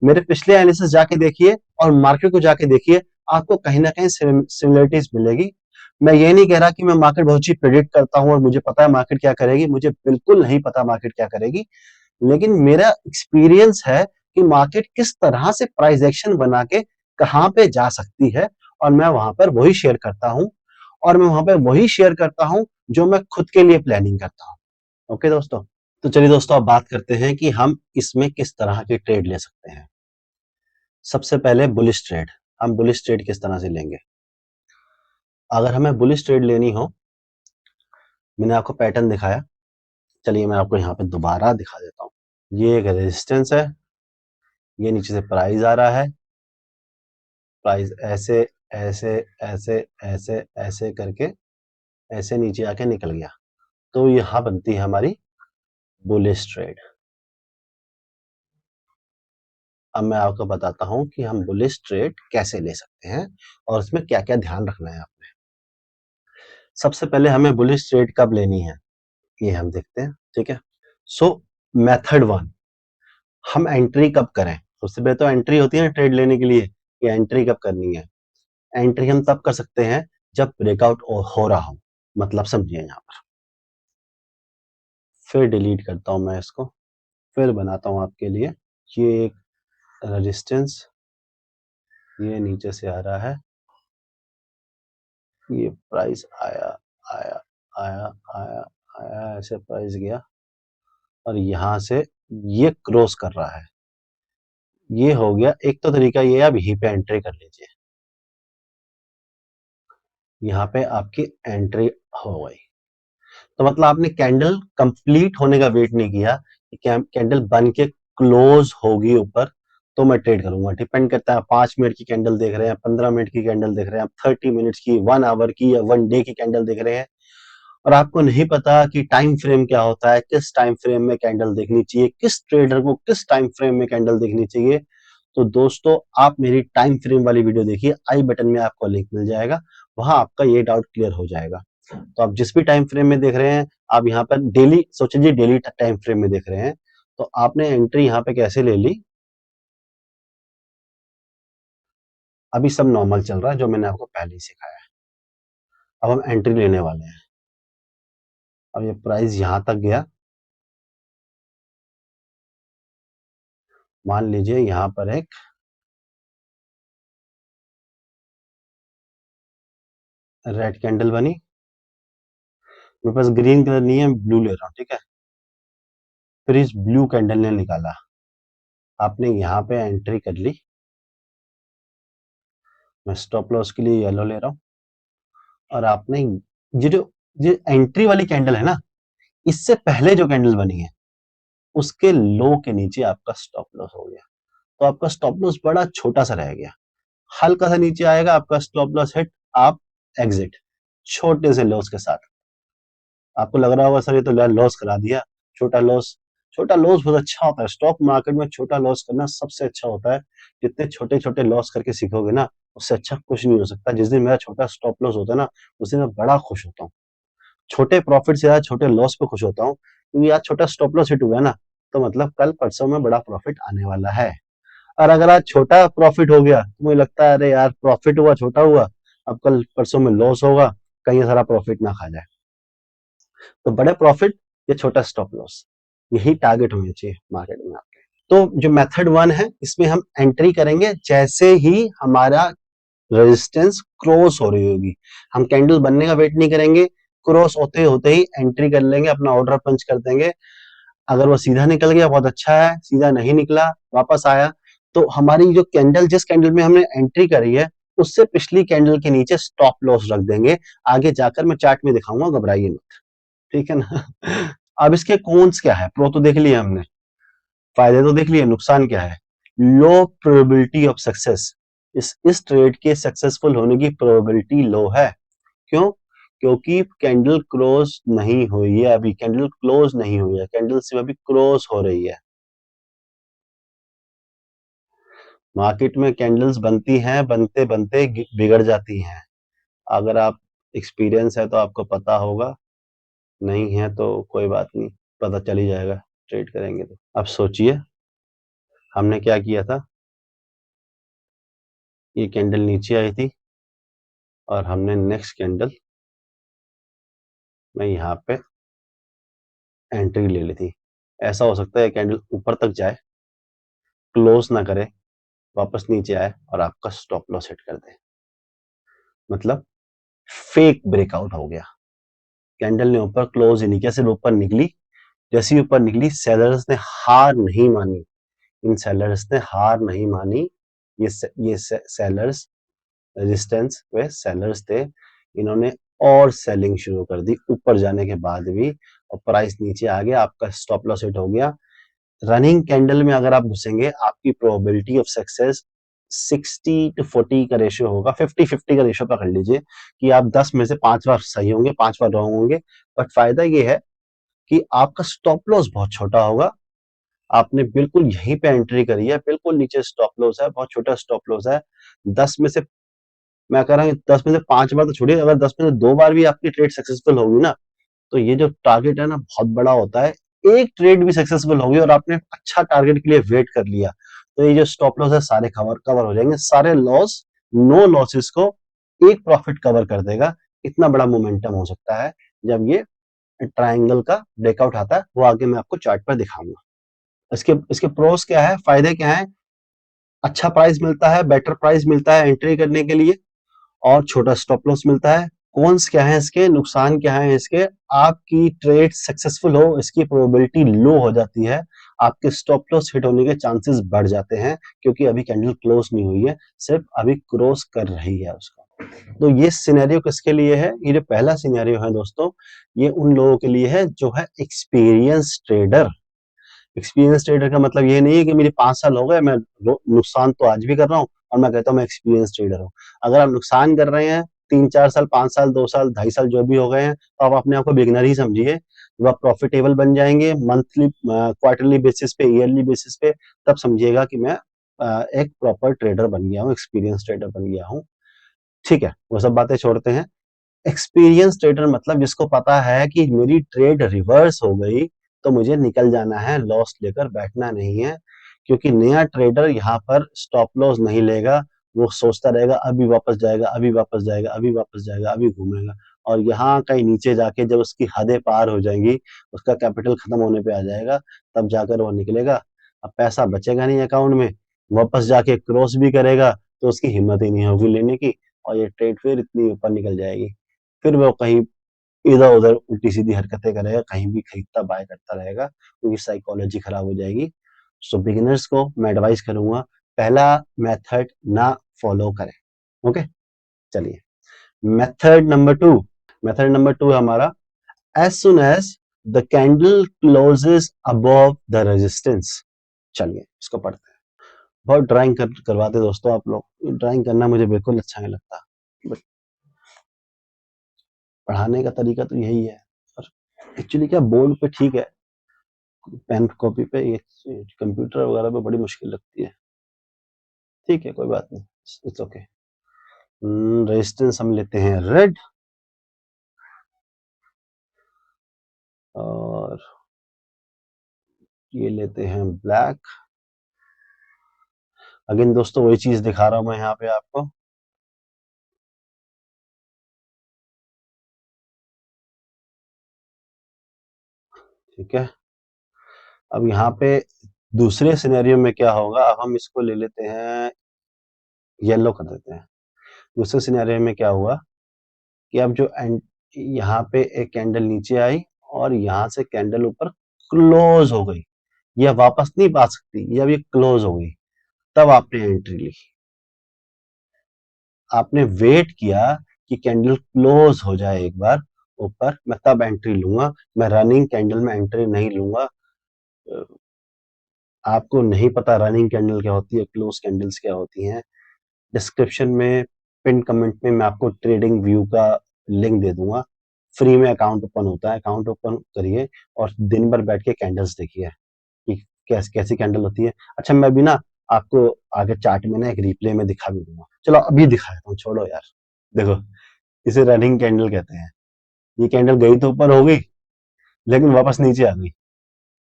मेरे पिछले एनालिसिस जाके देखिए और मार्केट को जाके देखिए, आपको कहीं ना कहीं सिमिलरिटीज मिलेगी। मैं ये नहीं कह रहा कि मैं मार्केट बहुत अच्छी प्रिडिक्ट करता हूं और मुझे पता है मार्केट क्या करेगी, मुझे बिल्कुल नहीं पता मार्केट क्या करेगी। लेकिन मेरा एक्सपीरियंस है कि मार्केट किस तरह से प्राइस एक्शन बना के कहां पे जा सकती है, और मैं वहां पर वही शेयर करता हूं। और मैं वहां पर वही शेयर करता हूं जो मैं खुद के लिए प्लानिंग करता हूं। ओके दोस्तों, तो चलिए दोस्तों अब बात करते हैं कि हम इसमें किस तरह के ट्रेड ले सकते हैं। सबसे पहले बुलिश ट्रेड। हम बुलिश ट्रेड किस तरह से लेंगे? अगर हमें बुलिश ट्रेड लेनी हो, मैंने आपको पैटर्न दिखाया, चलिए मैं आपको यहाँ पे दोबारा दिखा देता हूँ। ये एक रेजिस्टेंस है, ये नीचे से प्राइस आ रहा है, प्राइस ऐसे ऐसे ऐसे ऐसे ऐसे करके ऐसे नीचे आके निकल गया, तो यहाँ बनती है हमारी बुलिश ट्रेड। अब मैं आपको बताता हूं कि हम बुलिश ट्रेड कैसे ले सकते हैं और उसमें क्या क्या ध्यान रखना है आपने। सबसे पहले हमें बुलिश ट्रेड कब लेनी है, ये हम देखते हैं। ठीक है, सो मेथड वन, हम एंट्री कब करें? सबसे पहले तो एंट्री होती है ना ट्रेड लेने के लिए, कि एंट्री कब करनी है। एंट्री हम तब कर सकते हैं जब ब्रेकआउट हो रहा हो, मतलब समझिए। यहाँ पर फिर डिलीट करता हूं मैं इसको, फिर बनाता हूं आपके लिए। ये एक रेजिस्टेंस, ये नीचे से आ रहा है, ये प्राइस आया आया आया आया आया, ऐसे प्राइस गया और यहां से ये क्रॉस कर रहा है। ये हो गया एक तो तरीका, ये आप यहीं पे एंट्री कर लीजिए, यहाँ पे आपकी एंट्री हो गई। तो मतलब आपने कैंडल कंप्लीट होने का वेट नहीं किया, कैंडल बन के क्लोज होगी ऊपर तो मैं ट्रेड करूंगा। डिपेंड करता है 5 मिनट की कैंडल देख रहे हैं, 15 मिनट की कैंडल देख रहे हैं, आप 30 मिनट्स की, 1 आवर की या 1 डे की कैंडल देख रहे हैं, और आपको नहीं पता कि टाइम फ्रेम क्या होता है, किस टाइम फ्रेम में कैंडल देखनी चाहिए, किस ट्रेडर को किस टाइम फ्रेम में कैंडल देखनी चाहिए। तो दोस्तों आप मेरी टाइम फ्रेम वाली वीडियो देखिए, आई बटन में आपको लिंक मिल जाएगा, वहां आपका ये डाउट क्लियर हो जाएगा। तो आप जिस भी टाइम फ्रेम में देख रहे हैं, आप यहाँ पर डेली सोचिए, डेली टाइम फ्रेम में देख रहे हैं, तो आपने एंट्री यहाँ पे कैसे ले ली। अभी सब नॉर्मल चल रहा है जो मैंने आपको पहले ही सिखाया है। अब हम एंट्री लेने वाले हैं। अब ये प्राइस यहां तक गया, मान लीजिए यहाँ पर एक रेड कैंडल बनी, मेरे पास ग्रीन कलर नहीं है, ब्लू ले रहा हूँ। ठीक है, फिर इस ब्लू कैंडल ने निकाला, आपने यहाँ पे एंट्री कर ली, मैं स्टॉप लॉस के लिए येलो ले रहा हूँ, और आपने ये एंट्री वाली कैंडल है ना, इससे पहले जो कैंडल बनी है उसके लो के नीचे आपका स्टॉप लॉस हो गया, तो आपका स्टॉप लॉस बड़ा छोटा सा रह गया, हल्का सा नीचे आएगा आपका स्टॉप लॉस हिट, आप एग्जिट छोटे से लॉस के साथ। आपको लग रहा होगा सर ये तो लॉस करा दिया, छोटा लॉस। छोटा लॉस बहुत अच्छा होता है स्टॉक मार्केट में, छोटा लॉस करना सबसे अच्छा होता है। जितने छोटे छोटे लॉस करके सीखोगे ना, उससे अच्छा कुछ नहीं हो सकता। जिस दिन मेरा छोटा स्टॉप लॉस होता है ना, उस दिन मैं बड़ा खुश होता हूँ। छोटे प्रॉफिट से ज्यादा छोटे लॉस पे खुश होता हूँ, क्योंकि आज छोटा स्टॉप लॉस हिट हुआ ना, तो मतलब कल परसों में बड़ा प्रॉफिट आने वाला है। और अगर आज छोटा प्रॉफिट हो गया तो मुझे लगता है अरे यार प्रॉफिट हुआ, छोटा हुआ, अब कल परसों में लॉस होगा, कहीं सारा प्रॉफिट ना खा जाए। तो बड़े प्रॉफिट या छोटा स्टॉप लॉस, यही टारगेट होना चाहिए मार्केट में आपके। तो जो मेथड वन है, इसमें हम एंट्री करेंगे जैसे ही हमारा रेजिस्टेंस क्रॉस हो रही होगी। हम कैंडल बनने का वेट नहीं करेंगे, क्रॉस होते होते ही एंट्री कर लेंगे, अपना ऑर्डर पंच कर देंगे। अगर वो सीधा निकल गया बहुत अच्छा है, सीधा नहीं निकला वापस आया, तो हमारी जो कैंडल, जिस कैंडल में हमने एंट्री करी है, उससे पिछली कैंडल के नीचे स्टॉप लॉस रख देंगे। आगे जाकर मैं चार्ट में दिखाऊंगा, घबराइए मत। ठीक है ना। अब इसके कॉन्स क्या है, प्रो तो देख लिया हमने, फायदे तो देख लिए, नुकसान क्या है। लो प्रोबेबिलिटी ऑफ सक्सेस, इस ट्रेड के सक्सेसफुल होने की प्रोबेबिलिटी लो है। क्यों? क्योंकि कैंडल क्लोज नहीं हुई है, अभी कैंडल क्लोज नहीं हुई है, कैंडल सिर्फ अभी क्रॉस हो रही है। मार्केट में कैंडल्स बनती हैं, बनते बनते बिगड़ जाती हैं। अगर आप एक्सपीरियंस है तो आपको पता होगा, नहीं है तो कोई बात नहीं, पता चल ही जाएगा ट्रेड करेंगे तो। अब सोचिए हमने क्या किया था, ये कैंडल नीचे आई थी और हमने नेक्स्ट कैंडल में यहाँ पे एंट्री ले ली थी। ऐसा हो सकता है कैंडल ऊपर तक जाए, क्लोज ना करे, वापस नीचे आए और आपका स्टॉप लॉस हिट कर दे, मतलब फेक ब्रेकआउट हो गया। कैंडल ने ऊपर क्लोज ही नहीं किया, सिर्फ ऊपर निकली। जैसे ही ऊपर निकली, सेलर्स ने हार नहीं मानी, इन सेलर्स ने हार नहीं मानी। ये सेलर्स रेजिस्टेंस पे सेलर्स थे, इन्होंने और सेलिंग शुरू कर दी ऊपर जाने के बाद भी, और प्राइस नीचे आ गया, आपका स्टॉप लॉस हिट हो गया। रनिंग कैंडल में अगर आप घुसेंगे, आपकी प्रोबेबिलिटी ऑफ सक्सेस 60-40 का रेशियो होगा, 50-50 का रेशियो पकड़ लीजिए कि आप 10 में से 5 बार सही होंगे, 5 बार रॉन्ग होंगे। बट फायदा ये है कि आपका स्टॉप लॉस बहुत छोटा होगा। आपने बिल्कुल यहीं पे एंट्री करी है, बिल्कुल नीचे स्टॉप लॉस है, बहुत छोटा स्टॉप लॉस है। 10 में से, मैं कह रहा हूँ 10 में से 5 बार तो छोड़िए, अगर 10 में से 2 बार भी आपकी ट्रेड सक्सेसफुल होगी ना, तो ये जो टारगेट है ना बहुत बड़ा होता है। एक ट्रेड भी सक्सेसफुल होगी और आपने अच्छा टारगेट के लिए वेट कर लिया, तो ये जो स्टॉप लॉस है सारे कवर हो जाएंगे, सारे लॉस, नो लॉसेस को एक प्रॉफिट कवर कर देगा। इतना बड़ा मोमेंटम हो सकता है जब ये ट्रायंगल का ब्रेकआउट आता है, वो आगे मैं आपको चार्ट पर दिखाऊंगा। इसके इसके प्रोस क्या है, फायदे क्या है? अच्छा प्राइस मिलता है, बेटर प्राइस मिलता है एंट्री करने के लिए, और छोटा स्टॉप लॉस मिलता है। कॉन्स क्या है इसके, नुकसान क्या है इसके? आपकी ट्रेड सक्सेसफुल हो इसकी प्रोबेबिलिटी लो हो जाती है, आपके स्टॉप लॉस हिट होने के चांसेस बढ़ जाते हैं, क्योंकि अभी कैंडल क्लोज नहीं हुई है, सिर्फ अभी क्रॉस कर रही है उसका। तो ये सिनेरियो किसके लिए है? ये जो पहला सिनेरियो है दोस्तों, ये उन लोगों के लिए है जो है एक्सपीरियंस ट्रेडर। एक्सपीरियंस ट्रेडर का मतलब ये नहीं है कि मेरे 5 साल हो गए, मैं नुकसान तो आज भी कर रहा हूँ और मैं कहता हूँ मैं एक्सपीरियंस ट्रेडर हूँ। अगर आप नुकसान कर रहे हैं 3-4 साल, 5 साल, 2 साल, 2.5 साल जो भी हो गए हैं, तो आप अपने आप को बिगनर ही समझिए। जब आप प्रॉफिटेबल बन जाएंगे मंथली, क्वार्टरली बेसिस पे, ईयरली बेसिस पे, तब समझिएगा कि मैं एक प्रॉपर ट्रेडर बन गया हूँ, एक्सपीरियंस ट्रेडर बन गया हूँ। ठीक है, वो सब बातें छोड़ते हैं। एक्सपीरियंस ट्रेडर मतलब जिसको पता है कि मेरी ट्रेड रिवर्स हो गई तो मुझे निकल जाना है, लॉस लेकर बैठना नहीं है। क्योंकि नया ट्रेडर यहाँ पर स्टॉप लॉस नहीं लेगा, वो सोचता रहेगा अभी वापस जाएगा, अभी वापस जाएगा, अभी वापस जाएगा, अभी घूमेगा, और यहाँ कहीं नीचे जाके जब उसकी हदें पार हो जाएंगी, उसका कैपिटल खत्म होने पे आ जाएगा, तब जाकर वो निकलेगा। अब पैसा बचेगा नहीं अकाउंट में, वापस जाके क्रॉस भी करेगा तो उसकी हिम्मत ही नहीं होगी लेने की, और ये ट्रेड फिर इतनी ऊपर निकल जाएगी। फिर वो कहीं इधर उधर उल्टी सीधी हरकतें करेगा, कहीं भी खरीदता बाय करता रहेगा, क्योंकि साइकोलॉजी खराब हो जाएगी। सो बिगिनर्स को मैं एडवाइस करूंगा, पहला मेथड ना फॉलो करें। ओके, चलिए मेथड नंबर 2। मेथड नंबर 2 है हमारा, as soon as the candle closes above the resistance. चलिए इसको पढ़ते हैं। बहुत ड्राइंग करवाते दोस्तों आप लोग, ड्राइंग करना मुझे बिल्कुल अच्छा नहीं लगता, बट पढ़ाने का तरीका तो यही है। और एक्चुअली क्या, बोर्ड पे ठीक है, पेन कॉपी पे ये कंप्यूटर वगैरह पे बड़ी मुश्किल लगती है। ठीक है, कोई बात नहीं, इट्स ओके। रेजिस्टेंस हम लेते हैं रेड, और ये लेते हैं ब्लैक। अगेन दोस्तों वही चीज दिखा रहा हूं मैं यहाँ पे आपको। ठीक है, अब यहाँ पे दूसरे सिनेरियो में क्या होगा, अब हम इसको ले लेते हैं, येलो कर देते हैं। दूसरे सिनेरियो में क्या हुआ कि अब जो यहाँ पे एक कैंडल नीचे आई और यहाँ से कैंडल ऊपर क्लोज हो गई, यह वापस नहीं पा सकती, ये अब ये क्लोज हो गई, तब आपने एंट्री ली। आपने वेट किया कि कैंडल क्लोज हो जाए एक बार ऊपर, मैं तब एंट्री लूंगा, मैं रनिंग कैंडल में एंट्री नहीं लूंगा। आपको नहीं पता रनिंग कैंडल क्या होती है, क्लोज कैंडल्स क्या होती हैं, डिस्क्रिप्शन में पिन कमेंट में मैं आपको ट्रेडिंग व्यू का लिंक दे दूंगा, फ्री में अकाउंट ओपन होता है, अकाउंट ओपन करिए और दिन भर बैठ के कैंडल्स देखिए कि कैसी कैंडल होती है। अच्छा मैं भी ना आपको आगे चार्ट में ना एक रिप्ले में दिखा भी दूंगा, चलो अभी दिखा देता हूँ, छोड़ो यार। देखो इसे रनिंग कैंडल कहते हैं। ये कैंडल गई तो ऊपर हो गई लेकिन वापस नीचे आ गई,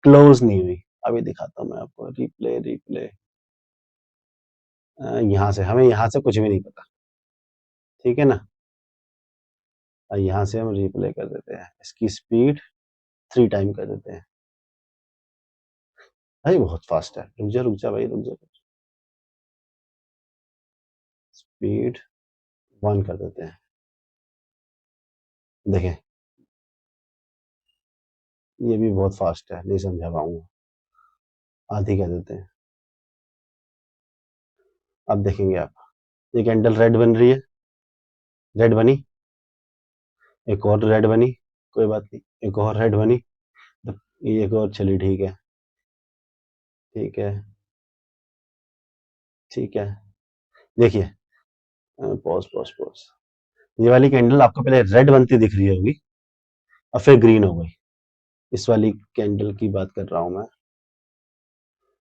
क्लोज नहीं हुई। अभी दिखाता हूँ मैं आपको, रिप्ले रिप्ले। यहाँ से हमें यहाँ से कुछ भी नहीं पता, ठीक है ना। यहाँ से हम रिप्ले कर देते हैं, इसकी स्पीड 3 टाइम कर देते हैं। भाई बहुत फास्ट है, रुक जा भाई, रुक जा। स्पीड 1 कर देते हैं, देखें ये भी बहुत फास्ट है, नहीं समझा पाऊंगा, आधी कर देते हैं। अब देखेंगे आप, ये कैंडल रेड बन रही है, रेड बनी, एक और रेड बनी, कोई बात नहीं, एक और रेड बनी, तो ये एक और चली, ठीक है ठीक है ठीक है। देखिए पॉज पॉज पॉज, ये वाली कैंडल आपको पहले रेड बनती दिख रही होगी और फिर ग्रीन हो गई। इस वाली कैंडल की बात कर रहा हूं मैं,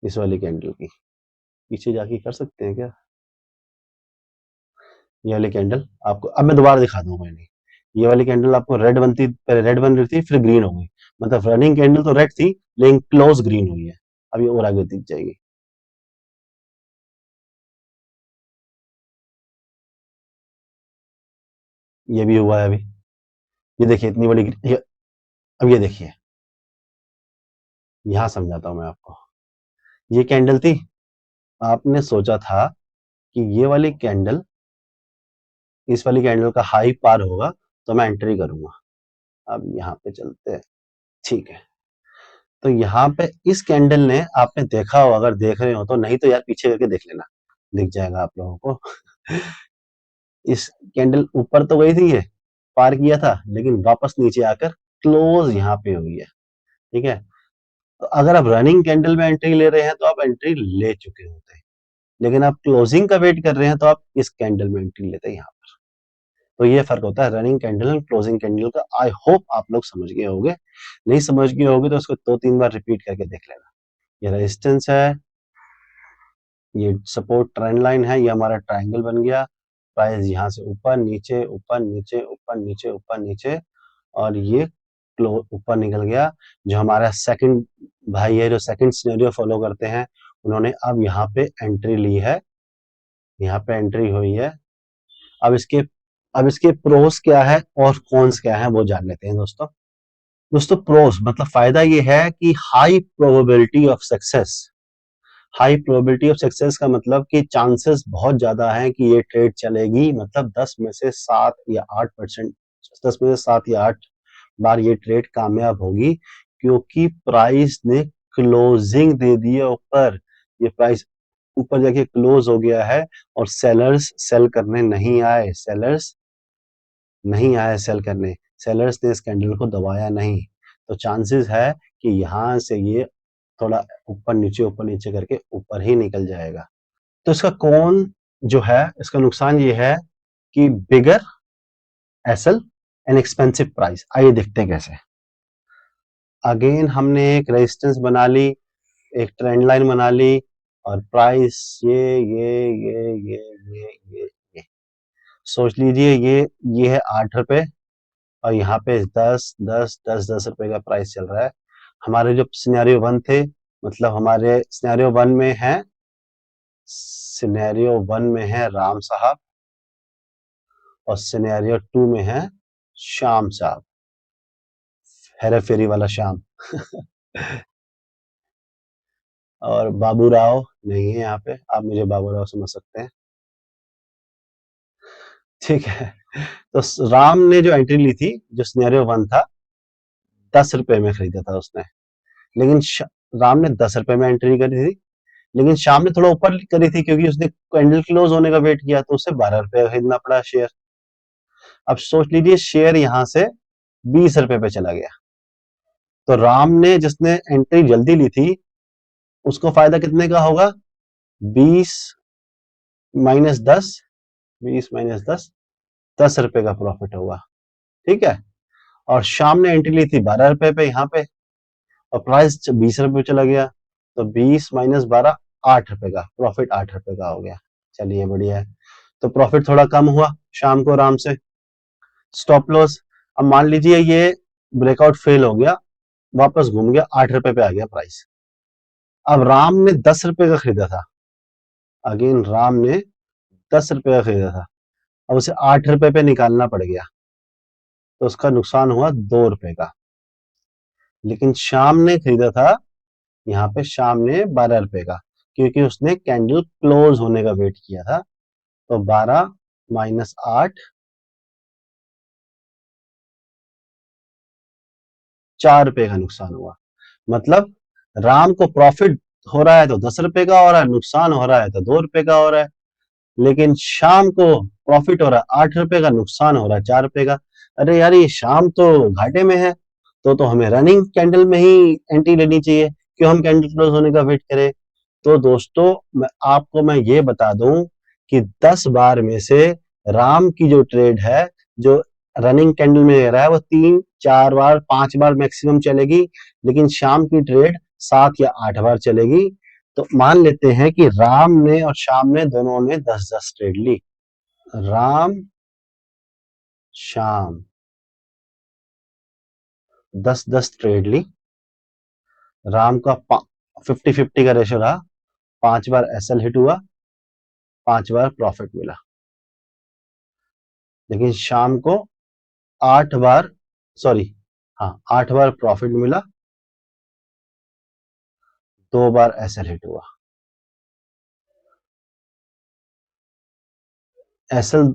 इस वाली कैंडल की। पीछे जाके कर सकते हैं क्या? ये वाली कैंडल आपको अब मैं दोबारा दिखा दूंगा, नहीं ये वाली कैंडल आपको रेड बनती, पहले रेड बन रही थी फिर ग्रीन हो गई, मतलब रनिंग कैंडल तो रेड थी लेकिन क्लोज ग्रीन हुई है। अब ये और आगे दिख जाएगी। ये भी हुआ है अभी, ये देखिए इतनी बड़ी अब ये देखिए, यहां समझाता हूं मैं आपको। ये कैंडल थी, आपने सोचा था कि ये वाली कैंडल इस वाली कैंडल का हाई पार होगा तो मैं एंट्री करूंगा। अब यहाँ पे चलते हैं, ठीक है। तो यहाँ पे इस कैंडल ने, आपने देखा हो, अगर देख रहे हो तो, नहीं तो यार पीछे करके देख लेना, दिख जाएगा आप लोगों को। इस कैंडल ऊपर तो गई थी, ये पार किया था, लेकिन वापस नीचे आकर क्लोज यहाँ पे हुई है, ठीक है। तो अगर आप रनिंग कैंडल में एंट्री ले रहे हैं तो आप एंट्री ले चुके होते हैं, लेकिन आप क्लोजिंग का वेट कर रहे हैं तो आप इस कैंडल में एंट्री लेते हैं यहाँ पर। तो ये फर्क होता है रनिंग कैंडल और क्लोजिंग कैंडल का। आई होप आप लोग समझ गए होंगे, नहीं समझ गए होगे तो उसको 2-3 बार रिपीट करके देख लेना। ये रेजिस्टेंस है, ये सपोर्ट ट्रेंड लाइन है, ये हमारा ट्रायंगल बन गया। प्राइस यहाँ से ऊपर नीचे ऊपर नीचे ऊपर नीचे ऊपर नीचे, और ये ऊपर निकल गया। जो हमारा सेकंड भाई है, जो सेकंड सिनेरियो फॉलो करते हैं, उन्होंने अब यहाँ पे एंट्री ली है, यहाँ पे एंट्री हुई है। अब इसके अब इसके प्रोस क्या है और कॉन्स क्या है वो जान लेते हैं दोस्तों। दोस्तों प्रोस मतलब फायदा ये है कि high probability of success. High probability of success का मतलब कि चांसेस बहुत ज्यादा हैं कि ये ट्रेड चलेगी, मतलब 10 में से 7 या 8%, 10 में से 7 या 8 बार ये ट्रेड कामयाब होगी, क्योंकि प्राइस ने क्लोजिंग दे दी है ऊपर। ये प्राइस ऊपर जाके क्लोज हो गया है और सेलर्स सेल करने नहीं आए, सेलर्स नहीं आए सेल करने, सेलर्स ने इस कैंडल को दबाया नहीं। तो चांसेस है कि यहाँ से ये थोड़ा ऊपर नीचे करके ऊपर ही निकल जाएगा। तो इसका कौन जो है, इसका नुकसान ये है कि बिगर एसएल एंड एक्सपेंसिव प्राइस। आइए देखते हैं कैसे। अगेन हमने एक रेजिस्टेंस बना ली, एक ट्रेंड लाइन बना ली, और प्राइस ये सोच लीजिए, ये है 8 रुपए और यहाँ पे 10 रुपए का प्राइस चल रहा है। हमारे जो सिनेरियो 1 थे, मतलब हमारे सिनेरियो वन में है राम साहब और सिनेरियो 2 में है श्याम साहब, हेरा फेरी वाला श्याम। और बाबू राव नहीं है यहाँ पे, आप मुझे बाबू राव समझ सकते हैं, ठीक है। तो राम ने जो एंट्री ली थी, जो सिनेरियो 1 था, 10 रुपए में खरीदा था उसने, लेकिन राम ने 10 रुपए में एंट्री करी थी, लेकिन शाम ने थोड़ा ऊपर करी थी क्योंकि उसने कैंडल क्लोज होने का वेट किया, तो उसे 12 रुपए खरीदना पड़ा शेयर। अब सोच लीजिए शेयर यहाँ से 20 रुपए पे चला गया, तो राम ने जिसने एंट्री जल्दी ली थी उसको फायदा कितने का होगा? 20 - 10, 20 - 10, 10 रुपए का प्रॉफिट होगा, ठीक है। और शाम ने एंट्री ली थी 12 रुपए पे यहाँ पे, और प्राइस 20 रुपए चला गया, तो 20 - 12 8 रुपए का प्रॉफिट, 8 रुपए का हो गया। चलिए बढ़िया है। तो प्रॉफिट थोड़ा कम हुआ शाम को आराम से। स्टॉप लॉस, अब मान लीजिए ये ब्रेकआउट फेल हो गया, वापस घूम गया, 8 रुपए पे आ गया प्राइस। अब राम ने 10 रुपए का खरीदा था, अगेन राम ने 10 रुपए का खरीदा था, अब उसे 8 रुपए पे निकालना पड़ गया, तो उसका नुकसान हुआ 2 रुपए का। लेकिन शाम ने खरीदा था यहाँ पे, शाम ने 12 रुपए का, क्योंकि उसने कैंडल क्लोज होने का वेट किया था। तो 12 - 8, 4 रुपए का नुकसान हुआ। मतलब राम को प्रॉफिट हो रहा है तो 10 रुपए का हो रहा है, नुकसान हो रहा है तो 2 रुपए का हो रहा है। लेकिन शाम को प्रॉफिट हो रहा है 8 रुपए का, नुकसान हो रहा है 4 रुपए का। अरे यार ये शाम तो घाटे में है, तो हमें रनिंग कैंडल में ही एंट्री लेनी चाहिए, क्यों हम कैंडल क्लोज होने का वेट करें। तो दोस्तों मैं ये बता दूं कि 10 बार में से राम की जो ट्रेड है, जो रनिंग कैंडल में ले रहा है, वो 3 4 बार 5 बार मैक्सिमम चलेगी, लेकिन शाम की ट्रेड 7 या 8 बार चलेगी। तो मान लेते हैं कि राम ने और शाम ने दोनों ने 10-10 ट्रेड ली। राम शाम 10-10 ट्रेड ली। राम का 50-50 का रेशो रहा, 5 बार एसएल हिट हुआ, 5 बार प्रॉफिट मिला। लेकिन शाम को 8 बार, सॉरी, हाँ 8 बार प्रॉफिट मिला, 2 बार एसएल हिट हुआ। एसएल,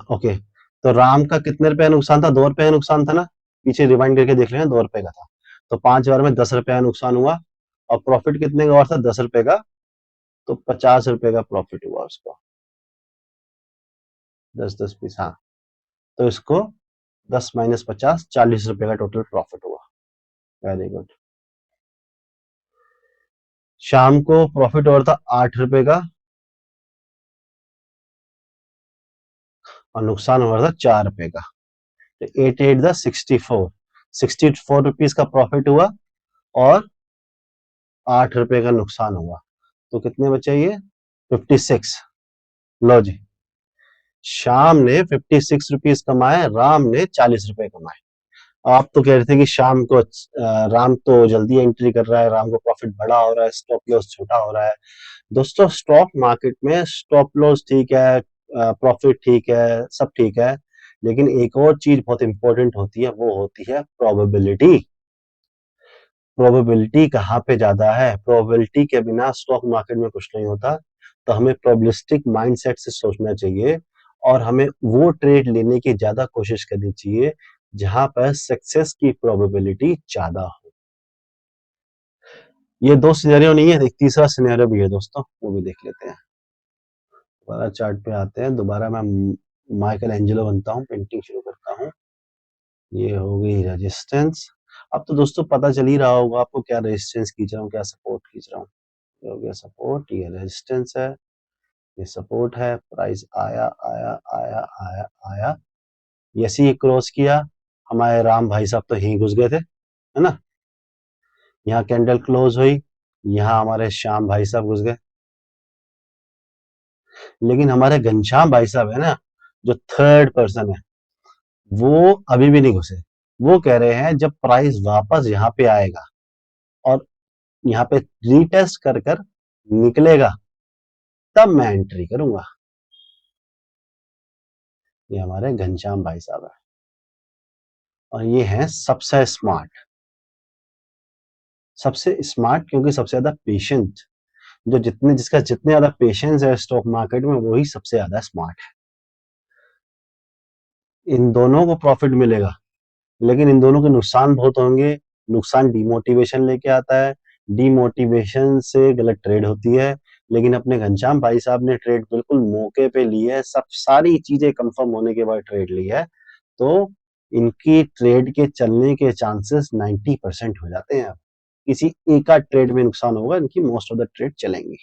ओके, तो राम का कितने रुपए का नुकसान था? 2 रुपए का नुकसान था ना, पीछे रिवाइंड करके देख लेना, 2 रुपए का था। तो 5 बार में 10 रुपए का नुकसान हुआ, और प्रॉफिट कितने का हुआ था? 10 रुपए का, तो 50 रुपए का प्रॉफिट हुआ उसको। 10-10 पीस, हाँ। तो इसको 10 - 50 40 रुपए का टोटल प्रॉफिट हुआ। Very good. शाम को प्रॉफिट और था 8 रुपए का, और नुकसान हो रहा था 4 रुपए का। तो 8 8 द 64 रुपीज का प्रॉफिट हुआ, और 8 रुपए का नुकसान हुआ। तो कितने बचे ये? 56। लो जी, शाम ने 56 रुपीज कमाए, राम ने 40 रुपए कमाए। आप तो कह रहे थे कि शाम को राम तो जल्दी एंट्री कर रहा है, राम को प्रॉफिट बड़ा हो रहा है, स्टॉप लॉस छोटा हो रहा है। दोस्तों स्टॉक मार्केट में स्टॉप लॉस ठीक है, प्रॉफिट ठीक है, सब ठीक है, लेकिन एक और चीज बहुत इंपॉर्टेंट होती है, वो होती है प्रोबेबिलिटी। प्रोबेबिलिटी कहाँ पे ज्यादा है? प्रोबेबिलिटी के बिना स्टॉक मार्केट में कुछ नहीं होता। तो हमें प्रोबेबिलिस्टिक माइंडसेट से सोचना चाहिए, और हमें वो ट्रेड लेने की ज्यादा कोशिश करनी चाहिए जहां पर सक्सेस की प्रोबेबिलिटी ज्यादा हो। ये 2 सिनेरियो नहीं है, एक तीसरा सिनेरियो भी है दोस्तों, वो भी देख लेते हैं। दोबारा चार्ट पे आते हैं, दोबारा मैं माइकल एंजेलो बनता हूँ, पेंटिंग शुरू करता हूँ। ये हो गई रेजिस्टेंस। अब तो दोस्तों पता चल ही रहा होगा आपको, क्या रेजिस्टेंस खींच रहा हूँ, क्या सपोर्ट खींच रहा हूँ। ये हो गया सपोर्ट, ये रेजिस्टेंस है, ये सपोर्ट है। प्राइस आया आया आया आया आया, जैसे ही क्रॉस किया, हमारे राम भाई साहब तो यहीं घुस गए थे, है ना। यहाँ कैंडल क्लोज हुई, यहाँ हमारे श्याम भाई साहब घुस गए। लेकिन हमारे घनश्याम भाई साहब है ना, जो थर्ड पर्सन है, वो अभी भी नहीं घुसे। वो कह रहे हैं जब प्राइस वापस यहाँ पे आएगा और यहाँ पे रीटेस्ट कर कर निकलेगा, तब मैं एंट्री करूंगा। ये हमारे घनश्याम भाई साहब है, और ये हैं सबसे स्मार्ट। सबसे स्मार्ट क्योंकि सबसे ज्यादा पेशेंट, जो जिसका जितने ज्यादा पेशेंस है स्टॉक मार्केट में, वही सबसे ज्यादा स्मार्ट है। इन दोनों को प्रॉफिट मिलेगा, लेकिन इन दोनों के नुकसान बहुत होंगे। नुकसान डिमोटिवेशन लेके आता है, डिमोटिवेशन से गलत ट्रेड होती है। लेकिन अपने घनश्याम भाई साहब ने ट्रेड बिल्कुल मौके पे ली है, सब सारी चीजें कंफर्म होने के बाद ट्रेड ली है, तो इनकी ट्रेड के चलने के चांसेस 90% हो जाते हैं। किसी एक आध ट्रेड में नुकसान होगा, इनकी मोस्ट ऑफ द ट्रेड चलेंगी।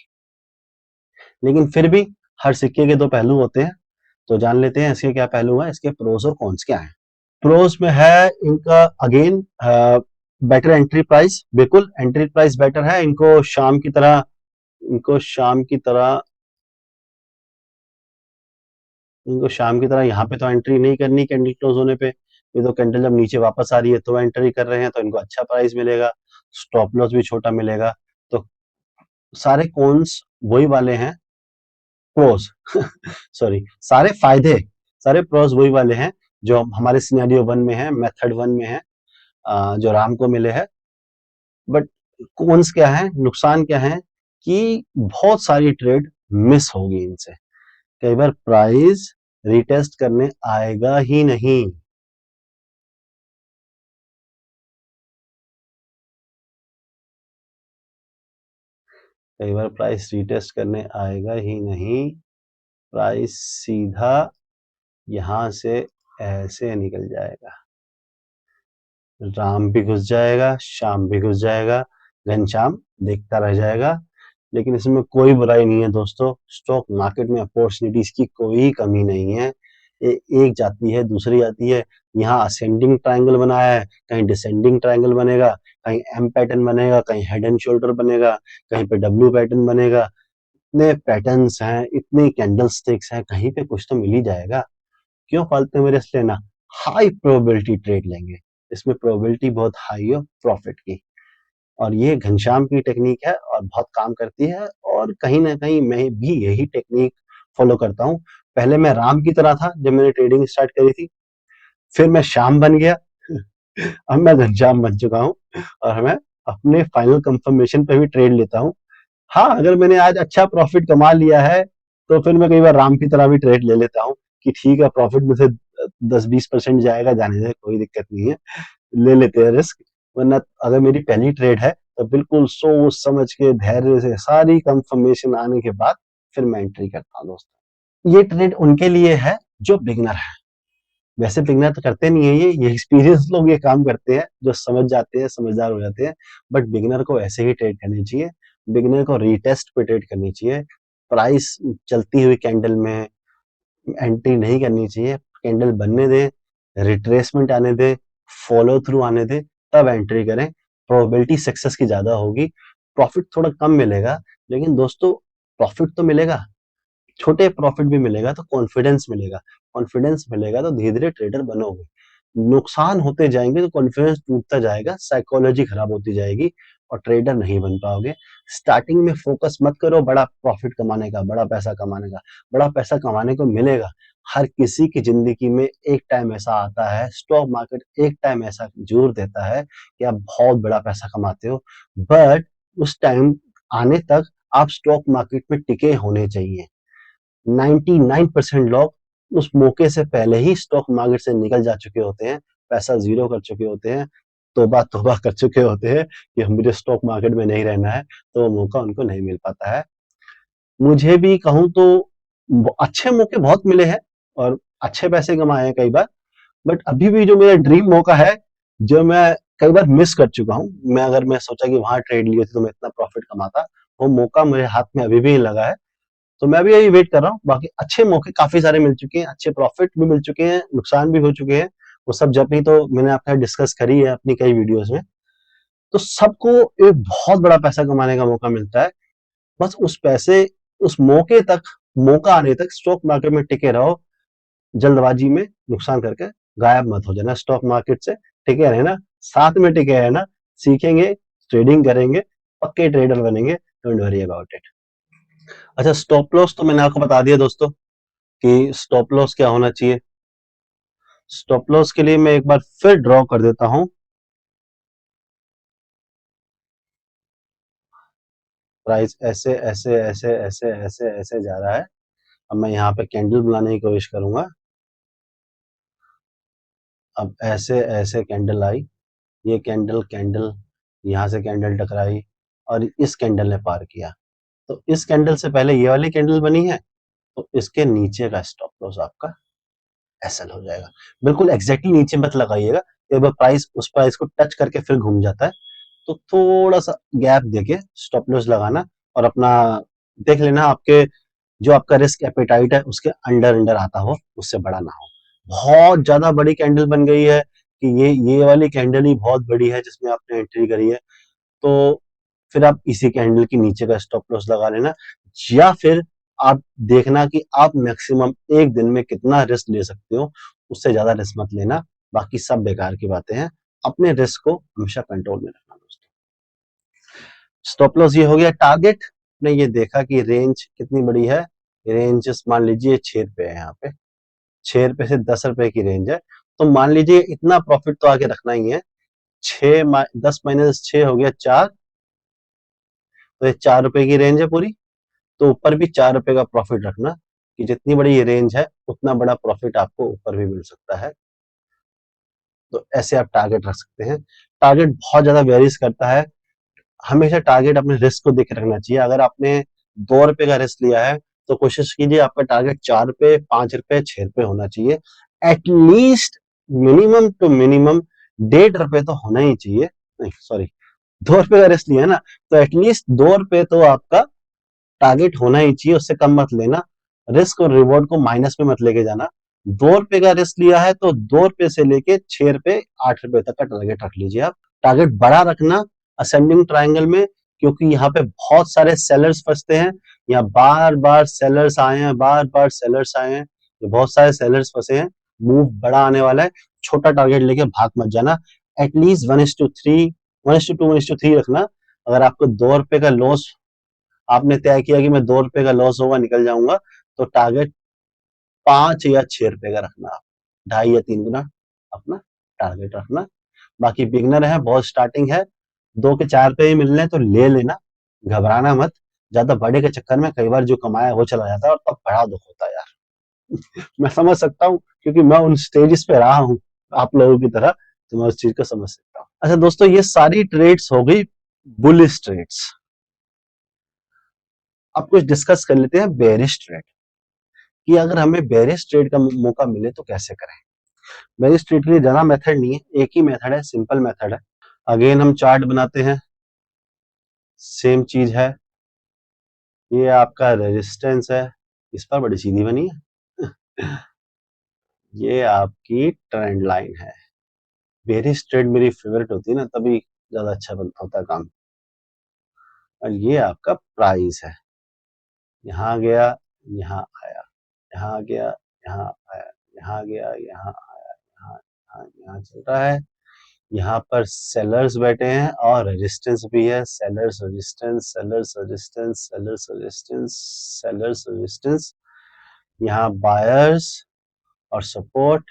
लेकिन फिर भी हर सिक्के के दो पहलू होते हैं, तो जान लेते हैं इसके क्या पहलू है, इसके प्रोस और कॉन्स क्या है। प्रोज में है इनका अगेन बेटर एंट्री प्राइस, बिल्कुल एंट्री प्राइस बेटर है। इनको शाम की तरह यहाँ पे तो एंट्री नहीं करनी कैंडल क्लोज होने पे। ये तो कैंडल जब नीचे वापस आ रही है तो एंट्री कर रहे हैं, तो इनको अच्छा प्राइस मिलेगा, स्टॉप लॉस भी छोटा मिलेगा। तो सारे कॉन्स वही वाले हैं, प्रोस सॉरी, सारे प्रोस वही वाले हैं जो हमारे सिनेरियो 1 में है, मेथड 1 में है, जो राम को मिले हैं। बट कॉन्स क्या है, नुकसान क्या है कि बहुत सारी ट्रेड मिस होगी इनसे। कई बार प्राइस रिटेस्ट करने आएगा ही नहीं। कई बार प्राइस रिटेस्ट करने आएगा ही नहीं, प्राइस सीधा यहां से ऐसे निकल जाएगा, राम भी घुस जाएगा, शाम भी घुस जाएगा, घनश्याम देखता रह जाएगा। लेकिन इसमें कोई बुराई नहीं है दोस्तों, स्टॉक मार्केट में अपॉर्चुनिटीज की कोई कमी नहीं है। एक जाती है दूसरी आती है। यहाँ असेंडिंग ट्रायंगल बनाया है, कहीं डिसेंडिंग ट्रायंगल बनेगा, कहीं एम पैटर्न बनेगा, कहीं हेड एंड शोल्डर बनेगा, कहीं पे डब्ल्यू पैटर्न बनेगा। इतने पैटर्न्स हैं, इतनी कैंडल स्टिक्स हैं, कहीं पे कुछ तो मिल ही जाएगा। क्यों फालतू में रिस्क लेना, हाई प्रोबेबिलिटी ट्रेड लेंगे, इसमें प्रोबेबिलिटी बहुत हाई है प्रॉफिट की। और ये घनश्याम की टेक्निक है और बहुत काम करती है, और कहीं ना कहीं मैं भी यही टेक्निक फॉलो करता हूँ। पहले मैं राम की तरह था जब मैंने ट्रेडिंग स्टार्ट करी थी, फिर मैं श्याम बन गया अब मैं घनश्याम बन चुका हूँ, और मैं अपने फाइनल कंफर्मेशन पे भी ट्रेड लेता हूँ। हाँ, अगर मैंने आज अच्छा प्रॉफिट कमा लिया है तो फिर मैं कई बार राम की तरह भी ट्रेड ले लेता हूँ कि ठीक है, प्रॉफिट में से 10-20% जाएगा, जाने दे, कोई दिक्कत नहीं है, ले लेते हैं रिस्क। वरना अगर मेरी पहली ट्रेड है तो बिल्कुल सोच समझ के धैर्य से सारी कंफर्मेशन आने के बाद फिर मैं एंट्री करता हूँ दोस्तों। ये ट्रेड उनके लिए है जो बिगनर है। वैसे बिगनर तो करते नहीं है, ये एक्सपीरियंस लोग ये काम करते हैं जो समझ जाते हैं, समझदार हो जाते हैं। बट बिगनर को ऐसे ही ट्रेड करनी चाहिए, बिगनर को रीटेस्ट पे ट्रेड करनी चाहिए। प्राइस चलती हुई कैंडल में एंट्री नहीं करनी चाहिए, कैंडल बनने दे, रिट्रेसमेंट आने दे, फॉलो थ्रू आने दे, तब एंट्री करें। प्रोबेबिलिटी सक्सेस की ज्यादा होगी, प्रॉफिट थोड़ा कम मिलेगा, लेकिन दोस्तों प्रॉफिट तो मिलेगा, छोटे प्रॉफिट भी मिलेगा तो कॉन्फिडेंस मिलेगा, कॉन्फिडेंस मिलेगा तो धीरे धीरे ट्रेडर बनोगे। नुकसान होते जाएंगे तो कॉन्फिडेंस टूटता जाएगा, साइकोलॉजी खराब होती जाएगी और ट्रेडर नहीं बन पाओगे। स्टार्टिंग में फोकस मत करो बड़ा प्रॉफिट कमाने का, बड़ा पैसा कमाने का। बड़ा पैसा कमाने को मिलेगा, हर किसी की जिंदगी में एक टाइम ऐसा आता है, स्टॉक मार्केट एक टाइम ऐसा जोर देता है कि आप बहुत बड़ा पैसा कमाते हो। बट उस टाइम आने तक आप स्टॉक मार्केट में टिके होने चाहिए। 99% लोग उस मौके से पहले ही स्टॉक मार्केट से निकल जा चुके होते हैं, पैसा जीरो कर चुके होते हैं, तौबा तौबा कर चुके होते हैं कि हम मुझे स्टॉक मार्केट में नहीं रहना है, तो वो मौका उनको नहीं मिल पाता है। मुझे भी कहूं तो अच्छे मौके बहुत मिले हैं और अच्छे पैसे कमाए हैं कई बार। बट अभी भी जो मेरा ड्रीम मौका है, जो मैं कई बार मिस कर चुका हूँ, मैं अगर मैं सोचा कि वहां ट्रेड लिए थे तो मैं इतना प्रॉफिट कमाता, वो मौका मेरे हाथ में अभी भी लगा है। तो मैं भी यही वेट कर रहा हूँ। बाकी अच्छे मौके काफी सारे मिल चुके हैं, अच्छे प्रॉफिट भी मिल चुके हैं, नुकसान भी हो चुके हैं। वो सब जब नहीं तो मैंने आपके साथ डिस्कस करी है अपनी कई वीडियोस में। तो सबको एक बहुत बड़ा पैसा कमाने का मौका मिलता है। बस उस मौके तक, मौका आने तक स्टॉक मार्केट में टिके रहो, जल्दबाजी में नुकसान करके गायब मत हो जाना स्टॉक मार्केट से। टिके रहना, साथ में टिके रहना, सीखेंगे, ट्रेडिंग करेंगे, पक्के ट्रेडर बनेंगे, डोंट वरी अबाउट इट। अच्छा, स्टॉप लॉस तो मैंने आपको बता दिया दोस्तों कि स्टॉप लॉस क्या होना चाहिए। स्टॉप लॉस के लिए मैं एक बार फिर ड्रॉ कर देता हूं। प्राइस ऐसे ऐसे ऐसे ऐसे ऐसे ऐसे जा रहा है। अब मैं यहाँ पे कैंडल बनाने की कोशिश करूंगा। अब ऐसे ऐसे कैंडल आई, ये कैंडल कैंडल यहाँ से कैंडल टकराई और इस कैंडल ने पार किया। तो इस कैंडल से पहले ये वाली कैंडल बनी है, तो इसके नीचे का स्टॉप लॉस आपका एसएल हो जाएगा। बिल्कुल एग्जैक्टली नीचे मत लगाइएगा, एक बार प्राइस उस प्राइस को टच करके फिर घूम जाता है तो थोड़ा सा गैप देके स्टॉप लॉस लगाना, और अपना देख लेना आपके जो आपका रिस्क एपेटाइट है उसके अंडर अंडर आता हो, उससे बड़ा ना हो। बहुत ज्यादा बड़ी कैंडल बन गई है कि ये वाली कैंडल ही बहुत बड़ी है जिसमें आपने एंट्री करी है, तो फिर आप इसी कैंडल के नीचे का स्टॉप लॉस लगा लेना, या फिर आप देखना कि आप मैक्सिमम एक दिन में कितना रिस्क ले सकते हो, उससे ज्यादा रिस्क मत लेना, बाकी सब बेकार की बातें हैं। अपने रिस्क को हमेशा कंट्रोल में रखना दोस्तों। स्टॉप लॉस ये हो गया। टारगेट ने ये देखा कि रेंज कितनी बड़ी है, रेंज मान लीजिए 6 रुपए है, यहाँ पे 6 रुपए से 10 रुपए की रेंज है, तो मान लीजिए इतना प्रॉफिट तो आगे रखना ही है। 10 - 6 हो गया 4, तो ये 4 रुपए की रेंज है पूरी, तो ऊपर भी 4 रुपए का प्रॉफिट रखना कि जितनी बड़ी ये रेंज है उतना बड़ा प्रॉफिट आपको ऊपर भी मिल सकता है। तो ऐसे आप टारगेट रख सकते हैं। टारगेट बहुत ज्यादा वेरीज करता है, हमेशा टारगेट अपने रिस्क को देख के रखना चाहिए। अगर आपने 2 रुपए का रिस्क लिया है तो कोशिश कीजिए आपका टारगेट 4 रुपए, 5 रुपए, 6 रुपए होना चाहिए। एटलीस्ट मिनिमम टू मिनिमम 1.5 रुपए तो होना ही चाहिए। नहीं सॉरी, 2 रुपए का रिस्क लिया है ना, तो एटलीस्ट 2 रुपए तो आपका टारगेट होना ही चाहिए, उससे कम मत लेना। रिस्क और रिवॉर्ड को माइनस में मत लेके जाना। 2 रुपए का रिस्क लिया है तो 2 रुपए से लेके 6 रुपए, 8 रुपए तक का टारगेट रख लीजिए आप। टारगेट बड़ा रखना असेंडिंग ट्रायंगल में, क्योंकि यहाँ पे बहुत सारे सेलर्स फंसते हैं। यहाँ बार बार सेलर्स आए हैं, बार बार सेलर्स आए हैं, ये बहुत सारे सेलर्स फंसे हैं। मूव बड़ा आने वाला है, छोटा टारगेट लेके भाग मत जाना। एटलीस्ट 1:3, 1:2, 1:3 रखना। अगर आपको 2 रुपए का लॉस, आपने तय किया कि मैं 2 रुपए का लॉस होगा निकल जाऊंगा, तो टारगेट 5 या 6 रुपए का रखना आप, 2.5 या 3 गुना अपना टारगेट रखना। बाकी बिगनर है, बहुत स्टार्टिंग है, 2 के 4 रुपए ही मिल रहे हैं तो ले लेना, घबराना मत। ज्यादा बड़े के चक्कर में कई बार जो कमाया वो चला जाता है और तब बड़ा दुख होता है यार। मैं समझ सकता हूँ क्योंकि मैं उन स्टेजेस पे रहा हूँ आप लोगों की तरह, तो मैं उस चीज को समझ सकता हूँ। अच्छा दोस्तों, ये सारी ट्रेड्स हो गई बुलिश ट्रेड्स। अब कुछ डिस्कस कर लेते हैं बेरिश ट्रेड, कि अगर हमें बेरिश ट्रेड का मौका मिले तो कैसे करें। बेरिश ट्रेड के लिए ज्यादा मेथड नहीं है, एक ही मेथड है, सिंपल मेथड है। अगेन हम चार्ट बनाते हैं, सेम चीज है, ये आपका रेजिस्टेंस है, इस पर बड़ी सीधी बनी है। ये आपकी ट्रेंड लाइन है। बेरिश ट्रेड मेरी फेवरेट होती है ना, तभी ज्यादा अच्छा बनता होता है काम। और ये आपका प्राइस है, यहाँ गया, यहाँ आया, यहाँ गया, यहाँ आया, यहाँ गया, यहाँ आया, यहाँ यहाँ यहाँ चल रहा है। यहाँ पर सेलर्स बैठे हैं और रेजिस्टेंस भी है, sellers resistance, sellers resistance, sellers resistance, sellers resistance. यहाँ बायर्स और support,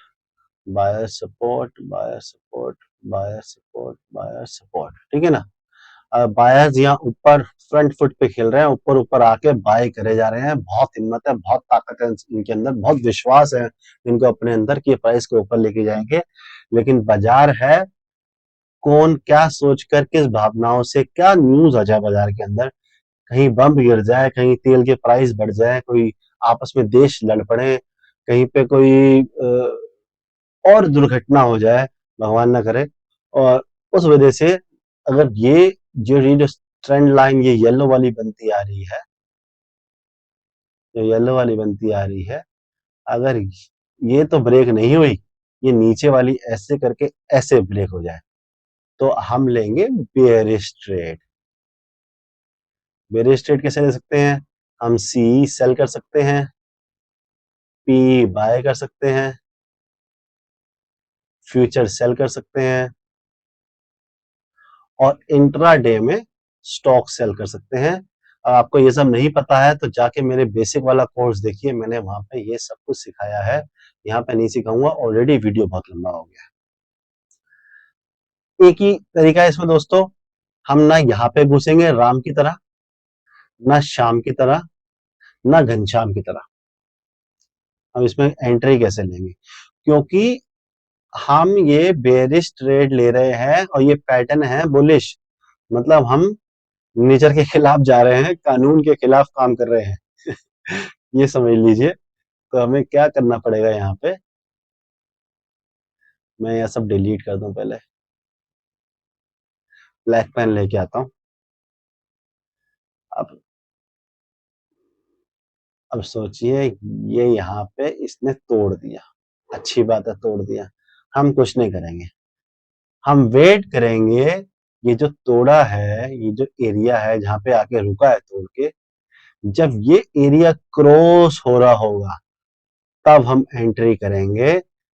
buyer support, buyer support, buyer support, buyer support, ठीक है ना। बायर्स यहाँ ऊपर फ्रंट फुट पे खेल रहे हैं, ऊपर ऊपर आके बाय करे जा रहे हैं। बहुत हिम्मत है, बहुत ताकत है इनके अंदर, बहुत विश्वास है इनको अपने अंदर कि प्राइस को ऊपर लेके जाएंगे। लेकिन बाजार है, कौन क्या सोचकर, किस भावनाओं से क्या न्यूज आ जाए बाजार के अंदर, कहीं बम गिर जाए, कहीं तेल के प्राइस बढ़ जाए, कोई आपस में देश लड़ पड़े, कहीं पे कोई और दुर्घटना हो जाए, भगवान ना करे, और उस वजह से अगर ये जो ट्रेंड लाइन ये येलो वाली बनती आ रही है, जो येलो वाली बनती आ रही है, अगर ये तो ब्रेक नहीं हुई, ये नीचे वाली ऐसे करके ऐसे ब्रेक हो जाए, तो हम लेंगे बेयरिश ट्रेड। बेयरिश ट्रेड कैसे ले सकते हैं, हम सी सेल कर सकते हैं, पी बाय कर सकते हैं, फ्यूचर सेल कर सकते हैं, और इंट्रा डे में स्टॉक सेल कर सकते हैं। अब आपको ये सब नहीं पता है तो जाके मेरे बेसिक वाला कोर्स देखिए, मैंने वहां पे ये सब कुछ सिखाया है, यहाँ पे नहीं सिखाऊंगा, ऑलरेडी वीडियो बहुत लंबा हो गया। एक ही तरीका है इसमें दोस्तों, हम ना यहाँ पे घुसेंगे राम की तरह, ना शाम की तरह, ना घनश्याम की तरह। हम इसमें एंट्री कैसे लेंगे, क्योंकि हम ये बेरिश ट्रेड ले रहे हैं और ये पैटर्न है बुलिश, मतलब हम नेचर के खिलाफ जा रहे हैं, कानून के खिलाफ काम कर रहे हैं। ये समझ लीजिए। तो हमें क्या करना पड़ेगा, यहाँ पे मैं यह सब डिलीट कर दूं, पहले ब्लैक पेन लेके आता हूँ। अब अब सोचिए, ये यहाँ पे इसने तोड़ दिया, अच्छी बात है, तोड़ दिया। हम कुछ नहीं करेंगे, हम वेट करेंगे। ये जो तोड़ा है, ये जो एरिया है जहां पे आके रुका है तोड़ के, जब ये एरिया क्रॉस हो रहा होगा तब हम एंट्री करेंगे।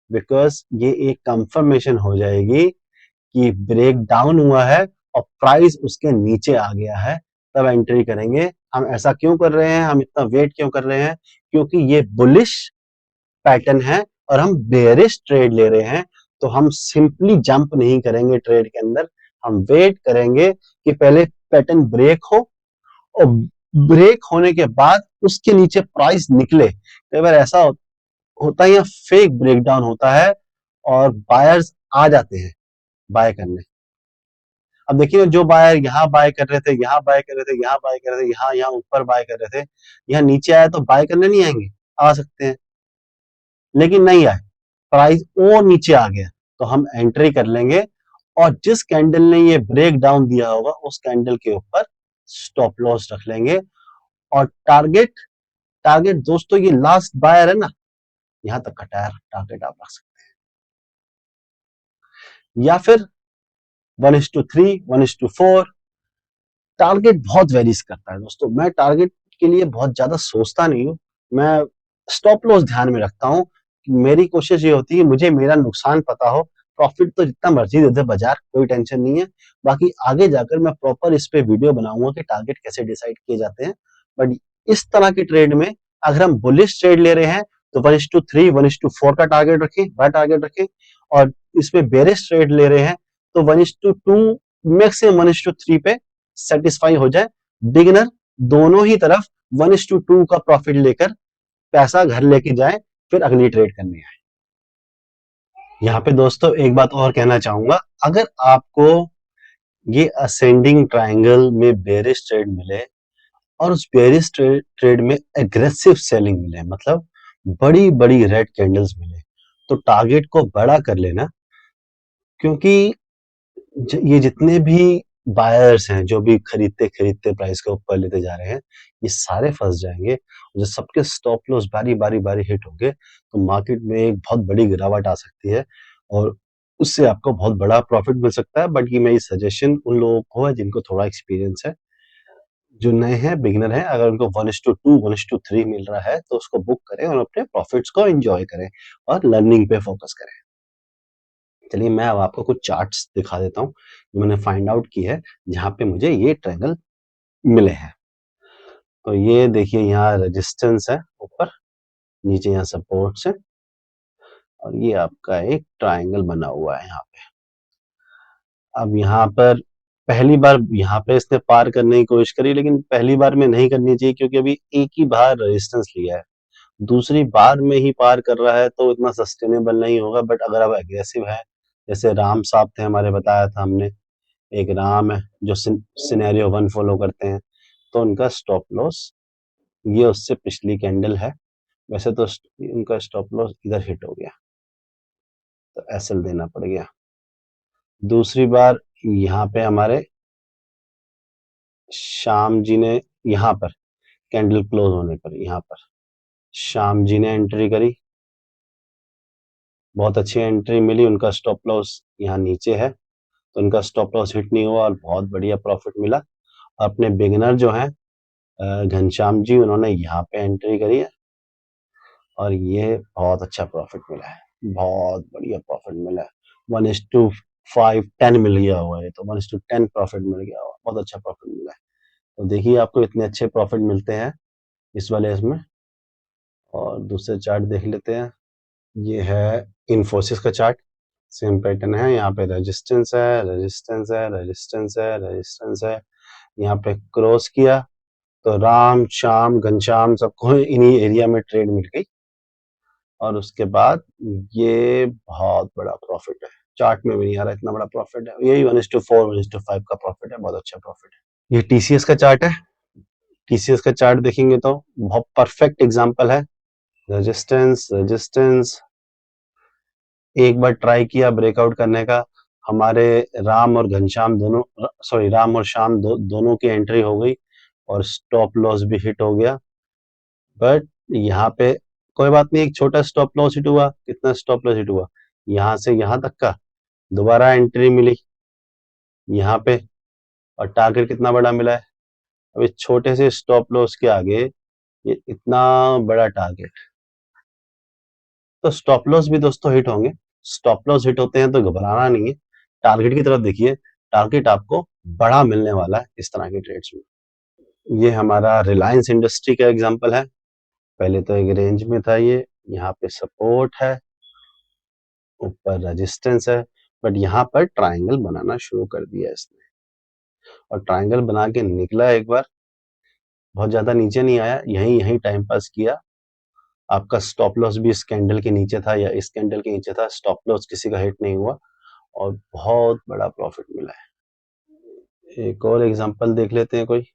बिकॉज ये एक कंफर्मेशन हो जाएगी कि ब्रेक डाउन हुआ है और प्राइस उसके नीचे आ गया है, तब एंट्री करेंगे। हम ऐसा क्यों कर रहे हैं, हम इतना वेट क्यों कर रहे हैं? क्योंकि ये बुलिश पैटर्न है और हम बेयरिश ट्रेड ले रहे हैं। तो हम सिंपली जंप नहीं करेंगे ट्रेड के अंदर, हम वेट करेंगे कि पहले पैटर्न ब्रेक हो और ब्रेक होने के बाद उसके नीचे प्राइस निकले। कई बार ऐसा होता है या फेक ब्रेकडाउन होता है और बायर्स आ जाते हैं बाय करने। अब देखिए जो बायर यहाँ बाय कर रहे थे, यहाँ बाय कर रहे थे, यहाँ बाय कर रहे थे, यहाँ यहाँ ऊपर बाय कर रहे थे, यहाँ नीचे आया तो बाय करने नहीं आएंगे? आ सकते हैं, लेकिन नहीं आए, प्राइस और नीचे आ गया तो हम एंट्री कर लेंगे। और जिस कैंडल ने ये ब्रेक डाउन दिया होगा उस कैंडल के ऊपर स्टॉप लॉस रख लेंगे। और टारगेट, टारगेट दोस्तों ये लास्ट बायर है ना, यहां तक का टारगेट आप रख सकते हैं। या फिर 1:3, 1:4, टारगेट बहुत वेरीज करता है दोस्तों। मैं टारगेट के लिए बहुत ज्यादा सोचता नहीं हूँ, मैं स्टॉप लॉस ध्यान में रखता हूँ। मेरी कोशिश ये होती है मुझे मेरा नुकसान पता हो, प्रॉफिट तो जितना मर्जी दे दे बाजार, कोई टेंशन नहीं है। बाकी आगे जाकर मैं प्रॉपर इस पे वीडियो बनाऊंगा कि टारगेट कैसे डिसाइड किए जाते हैं। बट इस तरह के ट्रेड में अगर हम बुलिश ट्रेड ले रहे हैं तो 1:3, 1:4 का टारगेट रखें, बड़ा टारगेट रखें। और इसमें बेरिश ट्रेड ले रहे हैं तो 1:2, मैक्सिमम 1:3 पे सेटिस्फाई हो जाए। बिगिनर दोनों ही तरफ 1:2 का प्रॉफिट लेकर पैसा घर लेके जाए, फिर अगली ट्रेड करनी है। यहाँ पे दोस्तों एक बात और कहना चाहूंगा, अगर आपको ये असेंडिंग ट्रायंगल में बेरिश ट्रेड मिले और उस बेरिश ट्रेड में एग्रेसिव सेलिंग मिले, मतलब बड़ी बड़ी रेड कैंडल्स मिले, तो टारगेट को बड़ा कर लेना। क्योंकि ये जितने भी बायर्स हैं जो भी खरीदते खरीदते प्राइस को ऊपर लेते जा रहे हैं, ये सारे फंस जाएंगे। जो सबके स्टॉप लॉस बारी बारी बारी हिट होंगे तो मार्केट में एक बहुत बड़ी गिरावट आ सकती है और उससे आपको बहुत बड़ा प्रॉफिट मिल सकता है। बट ये मेरी सजेशन उन लोगों को है जिनको थोड़ा एक्सपीरियंस है। जो नए हैं, बिगिनर हैं, अगर उनको 1:2, 1:3 मिल रहा है तो उसको बुक करें और अपने प्रॉफिट्स को एंजॉय करें और लर्निंग पे फोकस करें। चलिए मैं अब आपको कुछ चार्ट्स दिखा देता हूँ जो मैंने फाइंड आउट की है जहां पे मुझे ये ट्रायंगल मिले हैं। तो ये देखिए यहाँ रेजिस्टेंस है ऊपर, नीचे यहाँ सपोर्ट्स है और ये आपका एक ट्रायंगल बना हुआ है यहाँ पे। अब यहाँ पर पहली बार यहाँ पे इसने पार करने की कोशिश करी, लेकिन पहली बार में नहीं करनी चाहिए क्योंकि अभी एक ही बार रेजिस्टेंस लिया है। दूसरी बार में ही पार कर रहा है तो इतना सस्टेनेबल नहीं होगा। बट अगर आप एग्रेसिव है, जैसे राम साहब थे हमारे, बताया था हमने, एक राम है जो सिनेरियो 1 फॉलो करते हैं, तो उनका स्टॉप लॉस ये उससे पिछली कैंडल है। वैसे तो उनका स्टॉप लॉस इधर हिट हो गया तो एसएल देना पड़ गया। दूसरी बार यहाँ पे हमारे श्याम जी ने, यहाँ पर कैंडल क्लोज होने पर यहाँ पर श्याम जी ने एंट्री करी, बहुत अच्छी एंट्री मिली। उनका स्टॉप लॉस यहाँ नीचे है तो उनका स्टॉप लॉस हिट नहीं हुआ और बहुत बढ़िया प्रॉफिट मिला। अपने बिगिनर जो हैं घनश्याम जी, उन्होंने यहाँ पे एंट्री करी है और ये बहुत अच्छा प्रॉफिट मिला है, बहुत बढ़िया प्रॉफिट मिला है। 1:5, 10 मिल गया हुआ है, तो 1:10 प्रॉफिट मिल गया हुआ, बहुत अच्छा प्रॉफिट मिला है। तो देखिए आपको इतने अच्छे प्रॉफिट मिलते हैं इस वाले इसमें। और दूसरे चार्ट देख लेते हैं, ये है इन्फोसिस का चार्ट, सेम पैटर्न है। यहाँ पे रेजिस्टेंस है, रेजिस्टेंस है, रेजिस्टेंस है, रेजिस्टेंस है, यहाँ पे क्रॉस किया तो राम श्याम घनश्याम सबको इन्हीं एरिया में ट्रेड मिल गई और उसके बाद ये बहुत बड़ा प्रॉफिट है। चार्ट में भी नहीं आ रहा इतना बड़ा प्रॉफिट है, यही 1:4, 1:5 का प्रॉफिट है, बहुत अच्छा प्रॉफिट है। ये टीसीएस का चार्ट है, टीसीएस का चार्ट देखेंगे तो बहुत परफेक्ट एग्जांपल है। रेजिस्टेंस, रेजिस्टेंस, एक बार ट्राई किया ब्रेकआउट करने का, हमारे राम और घनश्याम दोनों, सॉरी राम और श्याम दोनों की एंट्री हो गई और स्टॉप लॉस भी हिट हो गया। बट यहाँ पे कोई बात नहीं, एक छोटा स्टॉप लॉस हिट हुआ, कितना स्टॉप लॉस हिट हुआ, यहां से यहां तक का, दोबारा एंट्री मिली यहाँ पे, और टारगेट कितना बड़ा मिला है। अब इस छोटे से स्टॉप लॉस के आगे ये इतना बड़ा टारगेट, तो स्टॉप लॉस भी दोस्तों हिट होंगे। स्टॉप लॉस हिट होते हैं तो घबराना नहीं है, टारगेट की तरफ देखिए, टारगेट आपको बड़ा मिलने वाला है इस तरह के ट्रेड्स में। ये हमारा रिलायंस इंडस्ट्री का एग्जांपल है। पहले तो एक रेंज में था ये, यहाँ पे सपोर्ट है, ऊपर रेजिस्टेंस है, बट यहाँ पर ट्रायंगल बनाना शुरू कर दिया इसने, और ट्रायंगल बना के निकला एक बार, बहुत ज्यादा नीचे नहीं आया, यहीं यहीं टाइम पास किया। आपका स्टॉप लॉस भी इस कैंडल के नीचे था या इस कैंडल के नीचे था, स्टॉप लॉस किसी का हिट नहीं हुआ और बहुत बड़ा प्रॉफिट मिला है। एक और एग्जांपल देख लेते हैं कोई।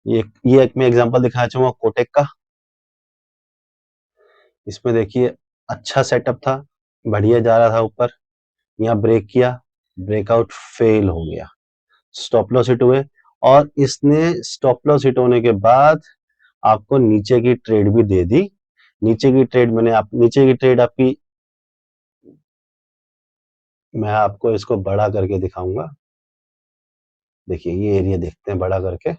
ये एक मैं एग्जांपल दिखाना चाहूंगा कोटेक का। इसमें देखिए अच्छा सेटअप था, बढ़िया जा रहा था ऊपर, यहाँ ब्रेक किया, ब्रेकआउट फेल हो गया, स्टॉप लॉस हिट हुए, और इसने स्टॉप लॉस हिट होने के बाद आपको नीचे की ट्रेड भी दे दी। नीचे की ट्रेड नीचे की ट्रेड आपकी, मैं आपको इसको बड़ा करके दिखाऊंगा। देखिए ये एरिया देखते हैं बड़ा करके,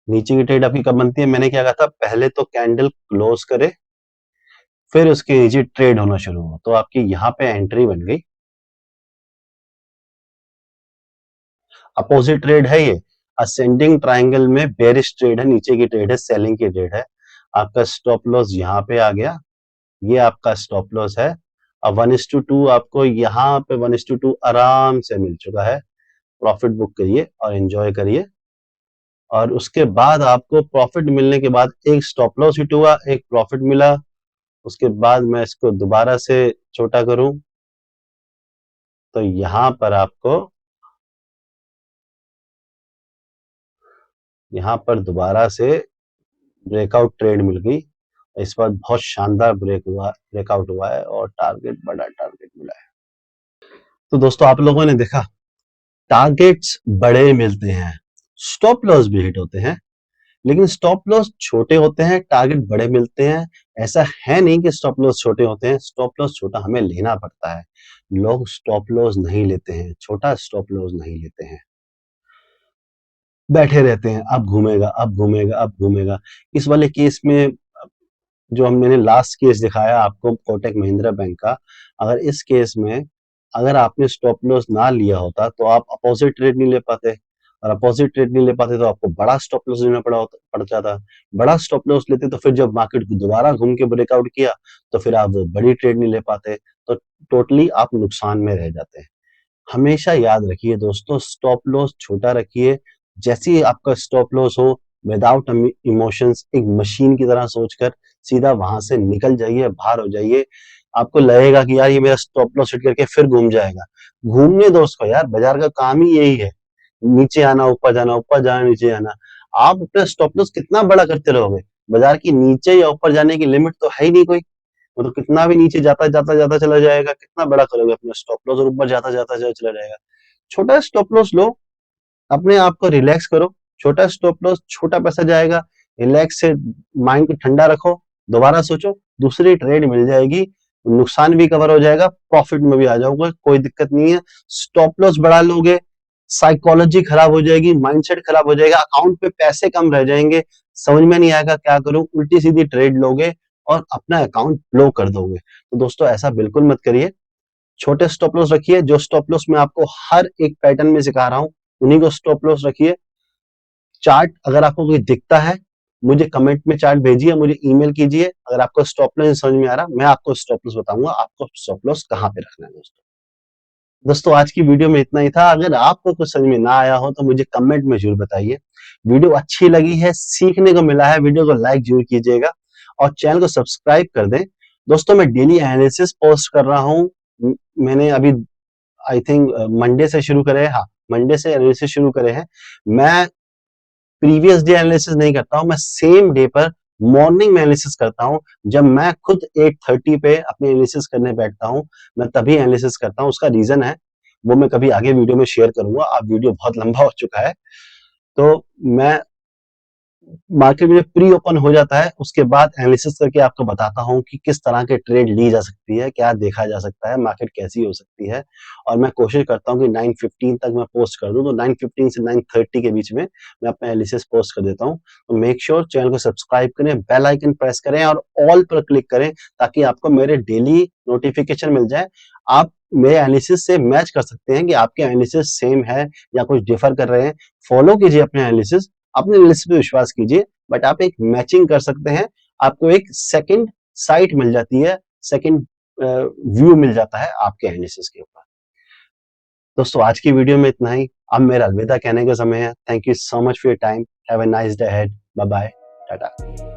नीचे की ट्रेड आपकी कब बनती है, मैंने क्या कहा था, पहले तो कैंडल क्लोज करे, फिर उसके नीचे ट्रेड होना शुरू हो, तो आपकी यहाँ पे एंट्री बन गई। अपोजिट ट्रेड है ये, असेंडिंग ट्राइंगल में बेरिश ट्रेड है, नीचे की ट्रेड है, सेलिंग की ट्रेड है। आपका स्टॉप लॉस यहाँ पे आ गया, ये आपका स्टॉप लॉस है। अब 1:2 आपको यहाँ पे 1:2 आराम से मिल चुका है, प्रॉफिट बुक करिए और एंजॉय करिए। और उसके बाद आपको प्रॉफिट मिलने के बाद एक स्टॉप लॉस हिट हुआ, एक प्रॉफिट मिला, उसके बाद मैं इसको दोबारा से छोटा करूं तो यहां पर आपको, यहां पर दोबारा से ब्रेकआउट ट्रेड मिल गई। इस बार बहुत शानदार ब्रेकआउट हुआ है और बड़ा टारगेट मिला है। तो दोस्तों आप लोगों ने देखा, टारगेट्स बड़े मिलते हैं, स्टॉप लॉस भी हिट होते हैं, लेकिन स्टॉप लॉस छोटे होते हैं, टारगेट बड़े मिलते हैं। ऐसा है नहीं कि स्टॉप लॉस छोटे होते हैं, स्टॉप लॉस छोटा हमें लेना पड़ता है। लोग स्टॉप लॉस नहीं लेते हैं, छोटा स्टॉप लॉस नहीं लेते हैं, बैठे रहते हैं, अब घूमेगा अब घूमेगा अब घूमेगा। इस वाले केस में जो मैंने लास्ट केस दिखाया आपको कोटक महिंद्रा बैंक का, अगर इस केस में अगर आपने स्टॉप लॉस ना लिया होता तो आप अपोजिट ट्रेड नहीं ले पाते, और अपोजिट ट्रेड नहीं ले पाते तो आपको बड़ा स्टॉप लॉस लेना पड़ जाता। बड़ा स्टॉप लॉस लेते तो फिर जब मार्केट दोबारा घूम के ब्रेकआउट किया तो फिर आप वो बड़ी ट्रेड नहीं ले पाते, तो टोटली आप नुकसान में रह जाते हैं। हमेशा याद रखिए दोस्तों, स्टॉप लॉस छोटा रखिए, जैसे ही आपका स्टॉप लॉस हो, विदाउट इमोशंस, एक मशीन की तरह सोचकर सीधा वहां से निकल जाइए, बाहर हो जाइए। आपको लगेगा कि यार ये मेरा स्टॉप लॉस हिट करके फिर घूम जाएगा, घूमने दो उसको यार, बाजार का काम ही यही है, नीचे आना ऊपर जाना, ऊपर जाना नीचे आना। आप अपना स्टॉप लॉस कितना बड़ा करते रहोगे, बाजार की नीचे या ऊपर जाने की लिमिट तो है ही नहीं कोई, मतलब कितना भी नीचे जाता जाता जाता चला जाएगा, कितना बड़ा करोगे अपना स्टॉप लॉस, और ऊपर जाता जाता चला जाएगा। छोटा स्टॉप लॉस लो, अपने आप को रिलैक्स करो, छोटा स्टॉप लॉस, छोटा पैसा जाएगा, रिलैक्स से माइंड को ठंडा रखो, दोबारा सोचो, दूसरी ट्रेड मिल जाएगी, नुकसान भी कवर हो जाएगा, प्रॉफिट में भी आ जाओगे, कोई दिक्कत नहीं है। स्टॉप लॉस बढ़ा लोगे, साइकोलॉजी खराब हो जाएगी, माइंडसेट खराब हो जाएगा, अकाउंट पे पैसे कम रह जाएंगे, समझ में नहीं आएगा क्या करूं, उल्टी सीधी ट्रेड लोगे और अपना अकाउंट ब्लो कर दोगे। तो दोस्तों ऐसा बिल्कुल मत करिए, छोटे स्टॉप लॉस रखिए, जो स्टॉप लॉस मैं आपको हर एक पैटर्न में सिखा रहा हूं उन्हीं को स्टॉप लॉस रखिए। चार्ट अगर आपको कोई दिखता है, मुझे कमेंट में चार्ट भेजिए, मुझे ईमेल कीजिए, अगर आपको स्टॉप लॉस समझ में आ रहा, मैं आपको स्टॉप लॉस बताऊंगा, आपको स्टॉप लॉस कहां पे रखना है। दोस्तों आज की वीडियो में इतना ही था, अगर आपको कुछ समझ में ना आया हो तो मुझे कमेंट में जरूर बताइए। वीडियो अच्छी लगी है, सीखने को मिला है, वीडियो को लाइक जरूर कीजिएगा और चैनल को सब्सक्राइब कर दें। दोस्तों मैं डेली एनालिसिस पोस्ट कर रहा हूं, मैंने अभी आई थिंक मंडे से शुरू करे हैं, हाँ मंडे से एनालिसिस शुरू करे हैं। मैं प्रीवियस डे एनालिसिस नहीं करता हूं, मैं सेम डे पर मॉर्निंग में एनालिसिस करता हूं, जब मैं खुद 8:30 पे अपनी एनालिसिस करने बैठता हूं, मैं तभी एनालिसिस करता हूं। उसका रीजन है वो मैं कभी आगे वीडियो में शेयर करूंगा, अब वीडियो बहुत लंबा हो चुका है, तो मैं मार्केट में प्री ओपन हो जाता है, उसके बाद एनालिसिस करके आपको बताता हूँ कि किस तरह के ट्रेड ली जा सकती है, क्या देखा जा सकता है, मार्केट कैसी हो सकती है। और मैं कोशिश करता हूँ कि 9:15 तक मैं पोस्ट कर दूँ, तो 9:15 से 9:30 के बीच में मैं अपना एनालिसिस पोस्ट कर देता हूँ। तो मेक श्योर चैनल को सब्सक्राइब करें, बेल आइकन प्रेस करें और ऑल पर क्लिक करें, ताकि आपको मेरे डेली नोटिफिकेशन मिल जाए। आप मेरे एनालिसिस से मैच कर सकते हैं कि आपके एनालिसिस सेम है या कुछ डिफर कर रहे हैं। फॉलो कीजिए अपने एनालिसिस, अपने एनालिसिस पे विश्वास कीजिए, बट आप एक मैचिंग कर सकते हैं। आपको एक सेकंड साइट मिल जाती है, सेकंड व्यू मिल जाता है आपके एनालिसिस के ऊपर। दोस्तों आज की वीडियो में इतना ही। अब मेरा अलविदा कहने का समय है। Thank you so much for your time. Have a nice day ahead. Bye bye. Tata.